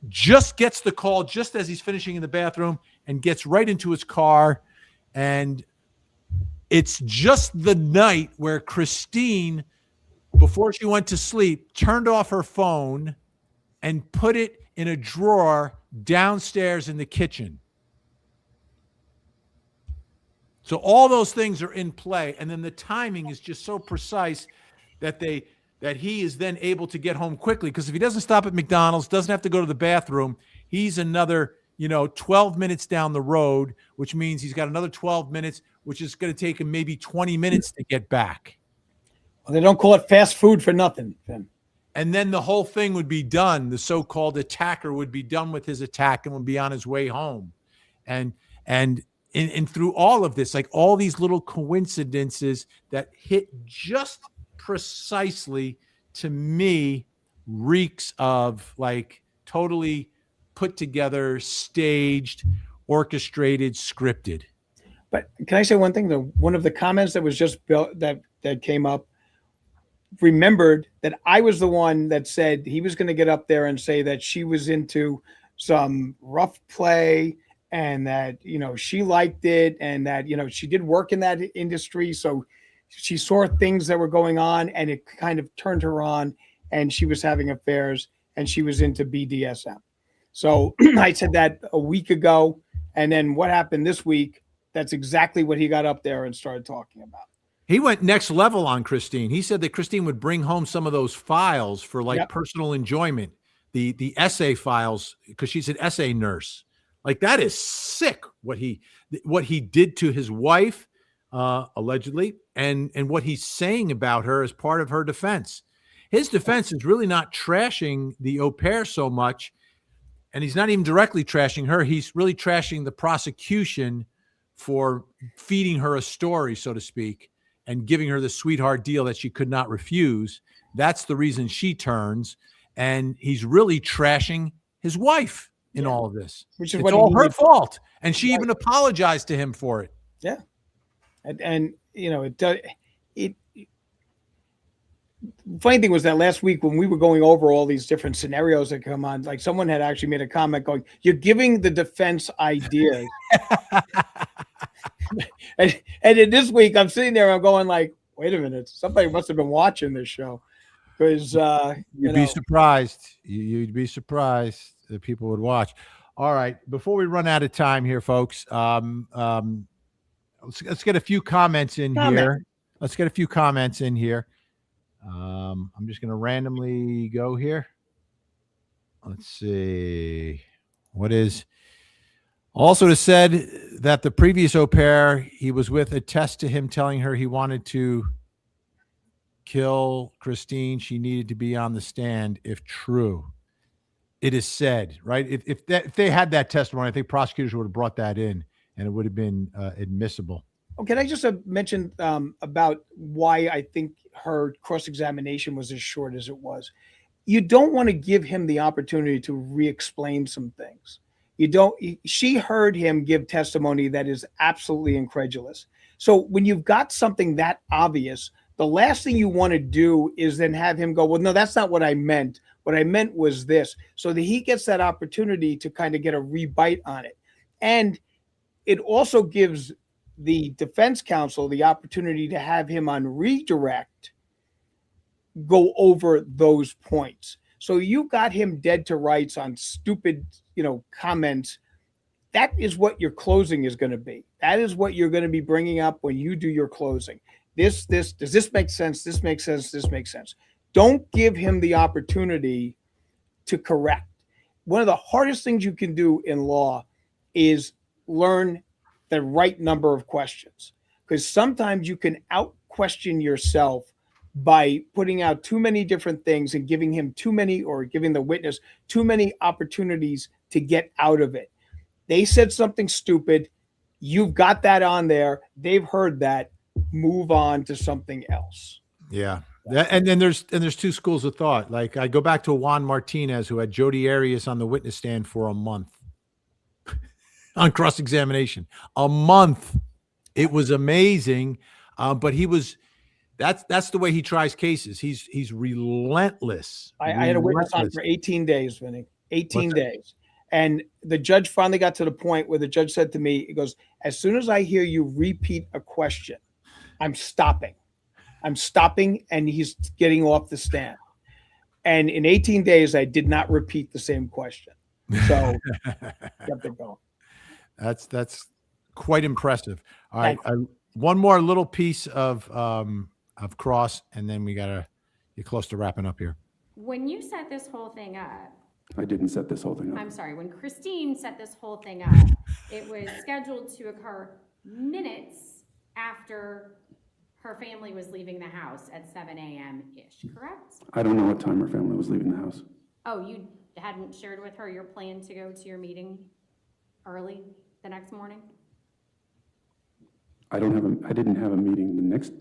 just gets the call just as he's finishing in the bathroom and gets right into his car. And it's just the night where Christine, before she went to sleep, turned off her phone and put it in a drawer downstairs in the kitchen. So all those things are in play. And then the timing is just so precise that he is then able to get home quickly. Because if he doesn't stop at McDonald's, doesn't have to go to the bathroom, he's another 12 minutes down the road, which means he's got another 12 minutes, which is going to take him maybe 20 minutes to get back. Well, they don't call it fast food for nothing, then. And then the whole thing would be done. The so-called attacker would be done with his attack and would be on his way home. And and through all of this, like all these little coincidences that hit just precisely, to me, reeks of like totally put together, staged, orchestrated, scripted. But can I say one thing? One of the comments that was just built that came up remembered that I was the one that said he was going to get up there and say that she was into some rough play and that, you know, she liked it and that, you know, she did work in that industry. So she saw things that were going on and it kind of turned her on and she was having affairs and she was into BDSM. So I said that a week ago. And then what happened this week? That's exactly what he got up there and started talking about. He went next level on Christine. He said that Christine would bring home some of those files for like personal enjoyment, the essay files, because she's an essay nurse. Like that is sick what he did to his wife, allegedly, and what he's saying about her as part of her defense. His defense is really not trashing the au pair so much, and he's not even directly trashing her. He's really trashing the prosecution for feeding her a story, so to speak, and giving her the sweetheart deal that she could not refuse. That's the reason she turns. And he's really trashing his wife in all of this. Which is it's what all her fault. And she even apologized to him for it. Yeah. And you know, it does. Funny thing was that last week when we were going over all these different scenarios that come on, like someone had actually made a comment going, "You're giving the defense ideas." and then this week I'm sitting there, I'm going like, wait a minute, somebody must have been watching this show, because you'd be surprised. You'd be surprised that people would watch. All right, before we run out of time here, folks, let's get a few comments in here. Let's get a few comments in here. I'm just going to randomly go here. Let's see. What is also said that the previous au pair he was with attest to him telling her he wanted to kill Christine. She needed to be on the stand if true. It is said, right? If they had that testimony, I think prosecutors would have brought that in and it would have been admissible. Oh, can I just mention about why I think her cross-examination was as short as it was? You don't want to give him the opportunity to re-explain some things. She heard him give testimony that is absolutely incredulous. So when you've got something that obvious, the last thing you want to do is then have him go, well, no, that's not what I meant. What I meant was this. So that he gets that opportunity to kind of get a rebite on it. And it also gives the defense counsel the opportunity to have him on redirect go over those points. So you got him dead to rights on stupid, comments. That is what your closing is going to be. That is what you're going to be bringing up when you do your closing. Does this make sense? This makes sense. This makes sense. Don't give him the opportunity to correct. One of the hardest things you can do in law is learn the right number of questions, because sometimes you can out question yourself by putting out too many different things and giving him too many, or giving the witness too many opportunities to get out of it. They said something stupid. You've got that on there. They've heard that. Move on to something else. Yeah. And then there's two schools of thought. Like I go back to Juan Martinez, who had Jodi Arias on the witness stand for a month on cross-examination. A month. It was amazing. But that's the way he tries cases. He's relentless. I had a witness on for 18 days, Vinny. 18 days. And the judge finally got to the point where the judge said to me, he goes, as soon as I hear you repeat a question, I'm stopping. And he's getting off the stand. And in 18 days, I did not repeat the same question. So kept it going. That's quite impressive. All right. One more little piece of cross, and then we gotta get close to wrapping up here. When you set this whole thing up, I didn't set this whole thing up. I'm sorry, when Christine set this whole thing up, it was scheduled to occur minutes after her family was leaving the house at 7 a.m.-ish, correct? I don't know what time her family was leaving the house. Oh, you hadn't shared with her your plan to go to your meeting early the next morning? I didn't have a meeting the next,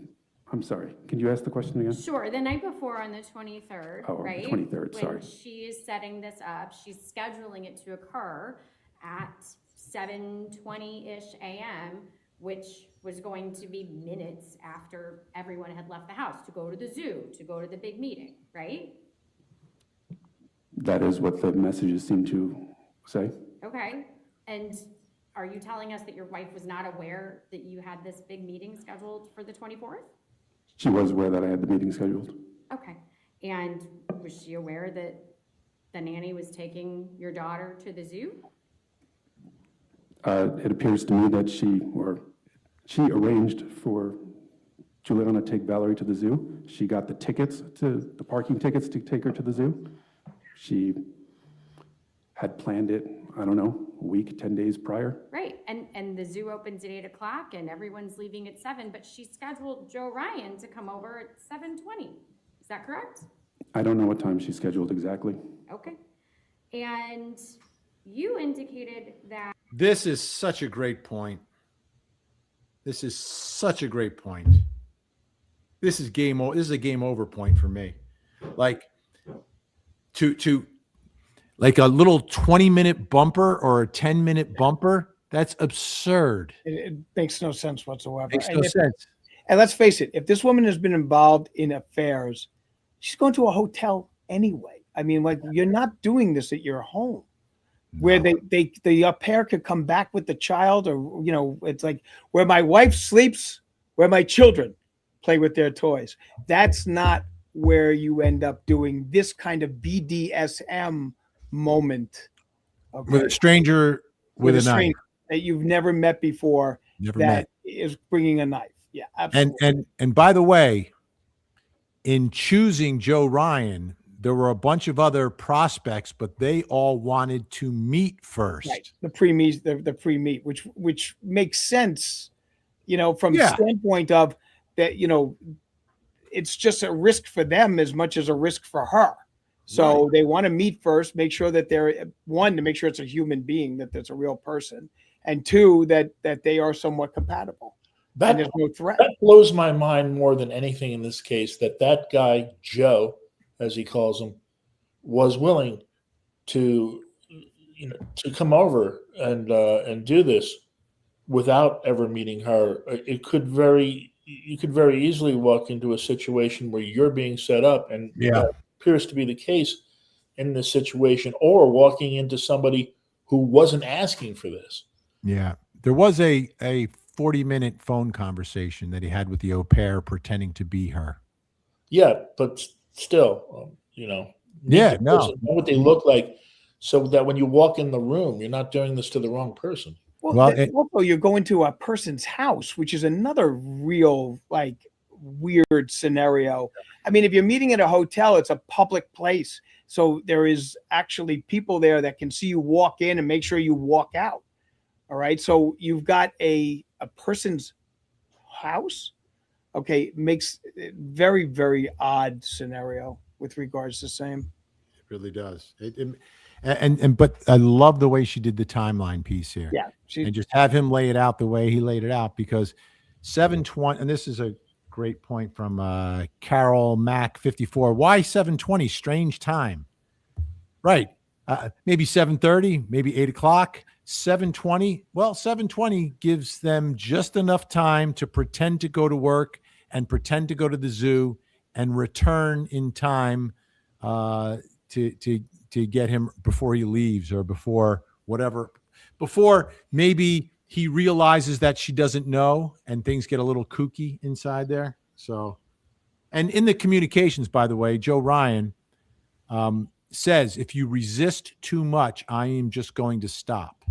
I'm sorry, can you ask the question again? Sure, the night before on the 23rd, Oh, on the right? 23rd, sorry. When she is setting this up, she's scheduling it to occur at 7:20-ish a.m., which was going to be minutes after everyone had left the house to go to the zoo, to go to the big meeting, right? That is what the messages seem to say. Okay, and are you telling us that your wife was not aware that you had this big meeting scheduled for the 24th? She was aware that I had the meeting scheduled. Okay, and was she aware that the nanny was taking your daughter to the zoo? It appears to me that she arranged for Juliana to take Valerie to the zoo. She got the parking tickets to take her to the zoo. She had planned it, I don't know, a week, 10 days prior. Right, and the zoo opens at 8 o'clock and everyone's leaving at 7, but she scheduled Joe Ryan to come over at 7:20. Is that correct? I don't know what time she scheduled exactly. Okay. And you indicated that This is such a great point. This is such a great point. This is a game over point for me. Like to like a little 20-minute bumper or a 10-minute bumper, that's absurd. It makes no sense whatsoever. Makes no sense. And let's face it, if this woman has been involved in affairs, she's going to a hotel anyway. I mean, like, you're not doing this at your home where the au pair could come back with the child, or, you know, it's like where my wife sleeps, where my children play with their toys. That's not where you end up doing this kind of BDSM moment. Okay? With a stranger with a knife. stranger that you've never met before Never that met. is bringing a knife. Yeah, absolutely. And by the way, in choosing Joe Ryan, there were a bunch of other prospects, but they all wanted to meet first. Right. The pre-meet, the pre-meet, which makes sense, you know, from the Yeah. standpoint of that, you know, it's just a risk for them as much as a risk for her. So they want to meet first, make sure that they're, one, to make sure it's a human being, that there's a real person, and two, that they are somewhat compatible. That, And there's no threat. that blows my mind more than anything in this case, that guy, Joe, as he calls him, was willing to, you know, to come over and do this without ever meeting her. You could very easily walk into a situation where you're being set up, and that appears to be the case in this situation, or walking into somebody who wasn't asking for this. Yeah. There was a 40-minute phone conversation that he had with the au pair pretending to be her. Yeah, but still, you know, Yeah, meet the no. person, know what they look like, so that when you walk in the room, you're not doing this to the wrong person. Well, Also, you're going to a person's house, which is another real, like, weird scenario. I mean, if you're meeting at a hotel, it's a public place. So there is actually people there that can see you walk in and make sure you walk out. All right. So you've got a person's house. Okay. Makes it very, very odd scenario with regards to same. It really does. But I love the way she did the timeline piece here. Yeah. And just have him lay it out the way he laid it out, because 7:20, and this is a great point from Carol Mack 54. Why 7:20? Strange time. Right. Maybe 7:30, maybe 8 o'clock. 7:20. Well, 7:20 gives them just enough time to pretend to go to work and pretend to go to the zoo and return in time to get him before he leaves, or before whatever, before maybe he realizes that she doesn't know and things get a little kooky inside there. So, and in the communications, by the way, Joe Ryan says, if you resist too much, I am just going to stop.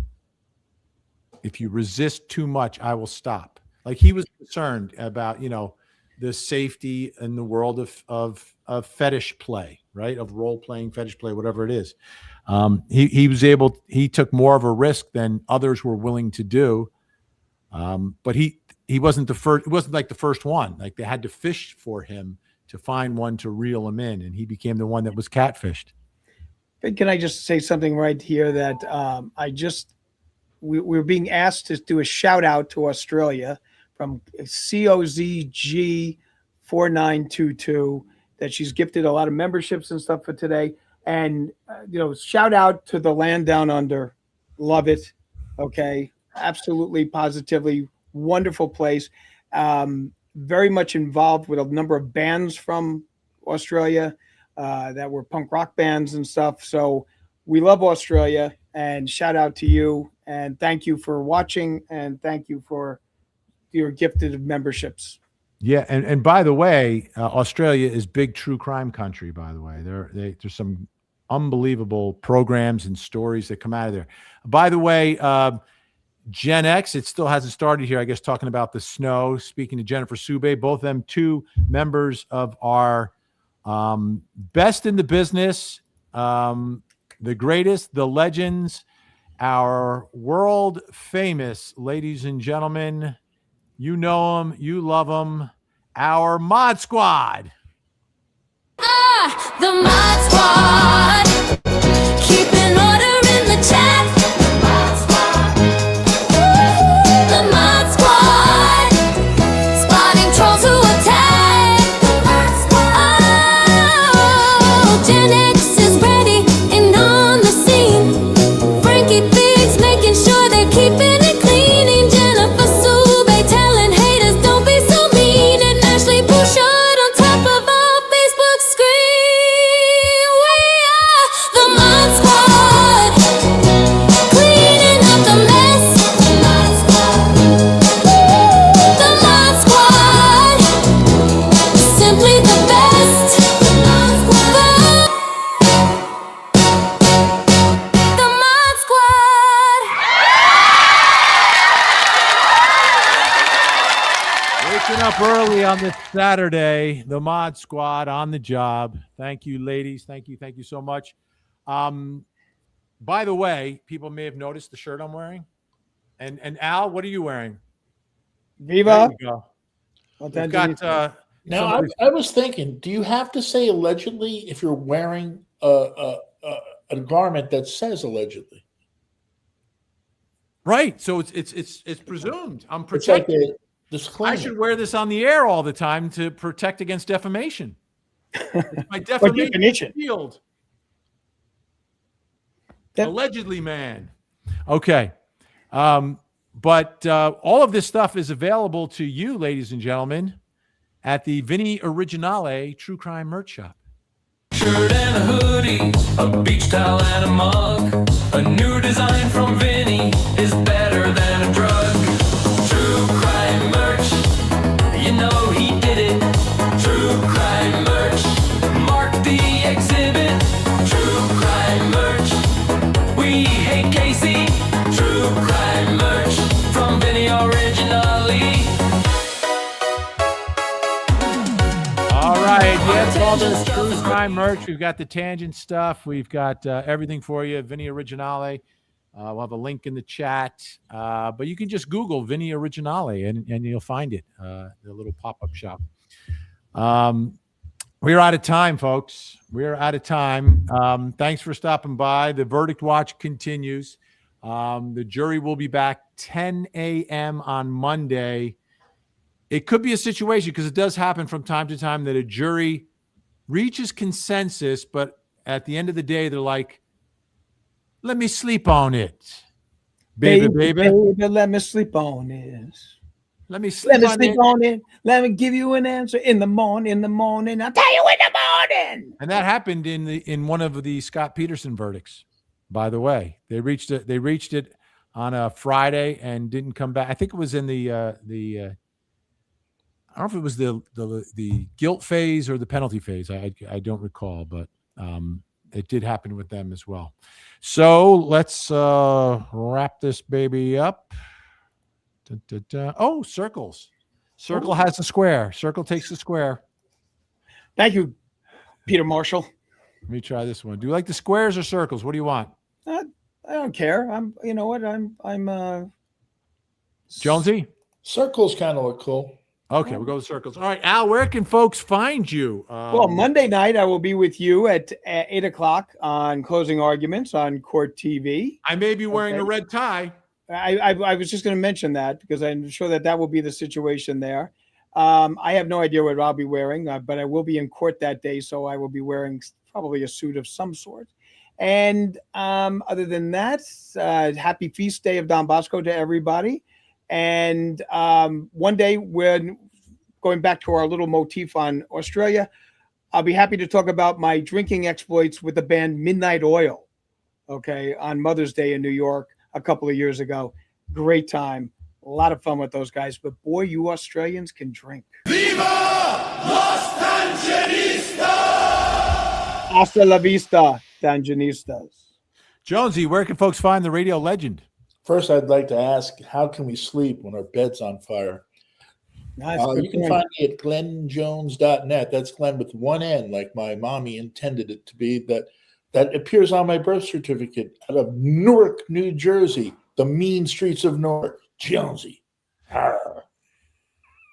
If you resist too much, I will stop. Like, he was concerned about, you know, the safety in the world of fetish play, right? Of role playing, fetish play, whatever it is. He took more of a risk than others were willing to do. But he wasn't the first. It wasn't like the first one. Like, they had to fish for him to find one to reel him in, and he became the one that was catfished. Can I just say something right here that we're being asked to do a shout out to Australia from COZG4922 that she's gifted a lot of memberships and stuff for today. And, shout out to the Land Down Under. Love it. Okay. Absolutely, positively wonderful place. Very much involved with a number of bands from Australia that were punk rock bands and stuff. So we love Australia, and shout out to you. And thank you for watching, and thank you for your gifted memberships. Yeah, and by the way, Australia is big true crime country. By the way, there's some unbelievable programs and stories that come out of there. By the way, Gen X, it still hasn't started here. I guess talking about the snow. Speaking to Jennifer Sube, both of them 2 members of our best in the business, the greatest, the legends, our world famous, ladies and gentlemen. You know them, you love them. Our Mod Squad. The Mod Squad, keeping order in the chat. The Mod Squad, spotting trolls who attack. Oh, Gen X is ready and on the scene. Frankie Figs making sure they're keeping it clean. Jennifer Sube telling haters don't be so mean. And Ashley Bouchard on top of our Facebook screen. We are the Mod Squad, cleaning up the mess. The Mod Squad, simply the best. The Mod Squad. Waking up early on this Saturday, the Mod Squad on the job. Thank you, ladies. Thank you so much. By the way, people may have noticed the shirt I'm wearing. And Al, what are you wearing? Viva. There you go. Well, We've got Now, I was thinking, do you have to say allegedly if you're wearing a garment that says allegedly? right. So it's presumed. I'm It's like protected. a disclaimer. I should wear this on the air all the time to protect against defamation. It's my defamation definition? shield. That- Allegedly, man. Okay. But all of this stuff is available to you, ladies and gentlemen, at the Vinny Originale True Crime Merch Shop. Shirt and a hoodie, a beach towel and a mug. A new design from Vinny is better than a drug. True crime merch, you know he did it. True crime merch, mark the exhibit. True crime merch, we hate Casey. True crime merch from Vinny Originally. All right. Yes, all this True Crime merch. We've got the Tangent stuff. We've got everything for you. Vinny Originale. We'll have a link in the chat. But you can just Google Vinny Originale and you'll find it, the little pop-up shop. We're out of time, folks. We're out of time. Thanks for stopping by. The Verdict Watch continues. The jury will be back 10 a.m. on Monday. It could be a situation, because it does happen from time to time, that a jury reaches consensus, but at the end of the day, they're like, let me sleep on it. Baby. Let me sleep on this. Let me sleep, on it. Let me give you an answer in the morning. I'll tell you in the morning. And that happened in one of the Scott Peterson verdicts, by the way. They reached it on a Friday and didn't come back. I think it was in the I don't know if it was the guilt phase or the penalty phase. I don't recall, but it did happen with them as well. So let's wrap this baby up. Oh, circles. Circle has the square. Circle takes the square. Thank you, Peter Marshall. Let me try this one. Do you like the squares or circles? What do you want? I don't care. I'm Jonesy? Circles kind of look cool. Okay, we'll go with circles. All right, Al, where can folks find you? Well, Monday night I will be with you at 8 o'clock on Closing Arguments on Court TV. I may be wearing a red tie. I was just going to mention that because I'm sure that will be the situation there. I have no idea what I'll be wearing, but I will be in court that day, so I will be wearing probably a suit of some sort. And other than that, happy feast day of Don Bosco to everybody. And one day, we're going back to our little motif on Australia. I'll be happy to talk about my drinking exploits with the band Midnight Oil, okay, on Mother's Day in New York a couple of years ago. Great time. A lot of fun with those guys. But boy, you Australians can drink. Viva Los Tangenistas! Hasta la vista, Tangenistas. Jonesy, where can folks find the radio legend? First, I'd like to ask, how can we sleep when our bed's on fire? Nice. You can find me at glennjones.net. That's Glenn with one N, like my mommy intended it to be. That appears on my birth certificate out of Newark, New Jersey, the mean streets of Newark. Jonesy. Arr.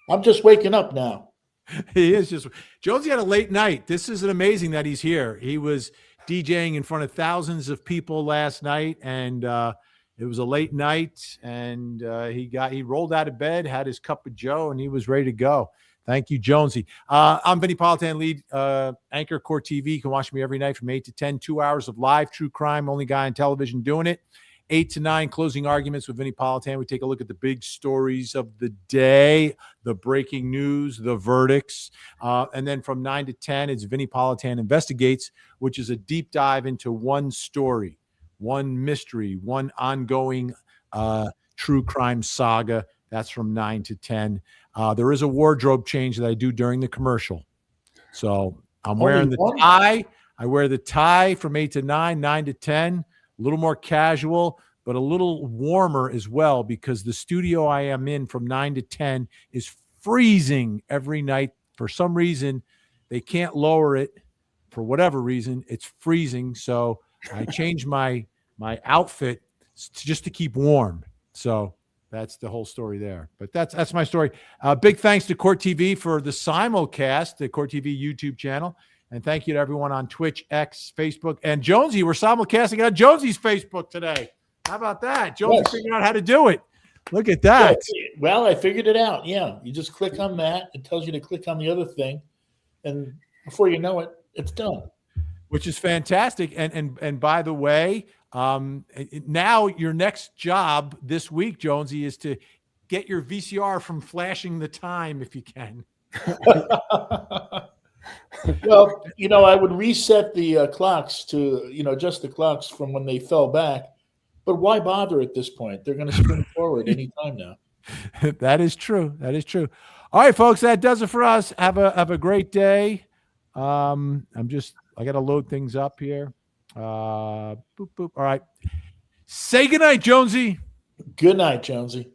I'm just waking up now. He is just Jonesy had a late night. This is amazing that he's here. He was DJing in front of thousands of people last night, and it was a late night, and he rolled out of bed, had his cup of Joe, and he was ready to go. Thank you, Jonesy. I'm Vinny Politan, lead anchor, Court TV. You can watch me every night from 8 to 10, 2 hours of live true crime, only guy on television doing it. 8 to 9, closing arguments with Vinny Politan. We take a look at the big stories of the day, the breaking news, the verdicts. And then from 9 to 10, it's Vinny Politan Investigates, which is a deep dive into one story, one mystery, one ongoing true crime saga. That's from 9 to 10. There is a wardrobe change that I do during the commercial. So I'm wearing the tie. I wear the tie from 8 to 9, 9 to 10. A little more casual, but a little warmer as well, because the studio I am in from 9 to 10 is freezing every night. For some reason, they can't lower it. For whatever reason, it's freezing. So I changed my outfit just to keep warm. So that's the whole story there. But that's my story. Big thanks to Court TV for the simulcast, the Court TV YouTube channel. And thank you to everyone on Twitch, X, Facebook. And Jonesy, we're simulcasting on Jonesy's Facebook today. How about that? Jonesy figured out how to do it. Look at that. Well, I figured it out. Yeah. You just click on that. It tells you to click on the other thing. And before you know it, it's done. Which is fantastic. And by the way, now your next job this week, Jonesy, is to get your VCR from flashing the time if you can. Well, I would reset the clocks to, just the clocks from when they fell back. But why bother at this point? They're going to spring forward anytime now. That is true. That is true. All right, folks, that does it for us. Have a great day. I got to load things up here. Boop, boop. All right. Say goodnight, Jonesy. Good night, Jonesy.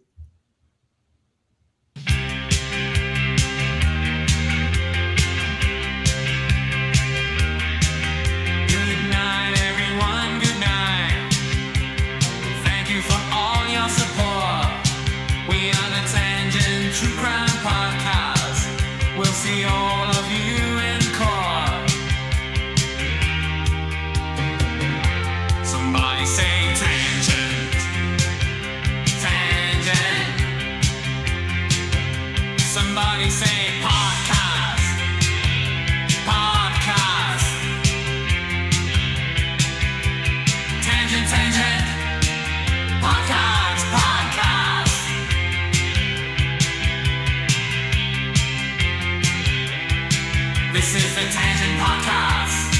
True Crime Podcast. We'll see all of you in court. Somebody say tangent, tangent. Somebody say podcast, podcast. Tangent, tangent. Podcast, podcast. This is the Tangent Podcast.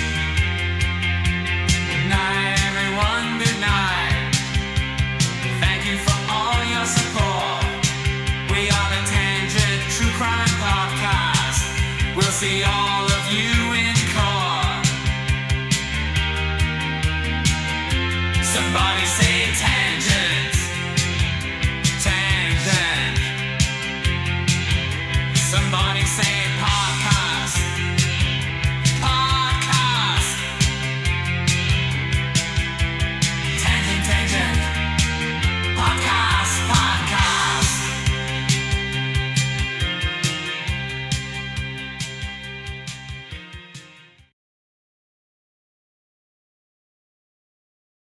Good night, everyone. Good night. Thank you for all your support. We are the Tangent True Crime Podcast. We'll see all of you in court. Somebody say tangent.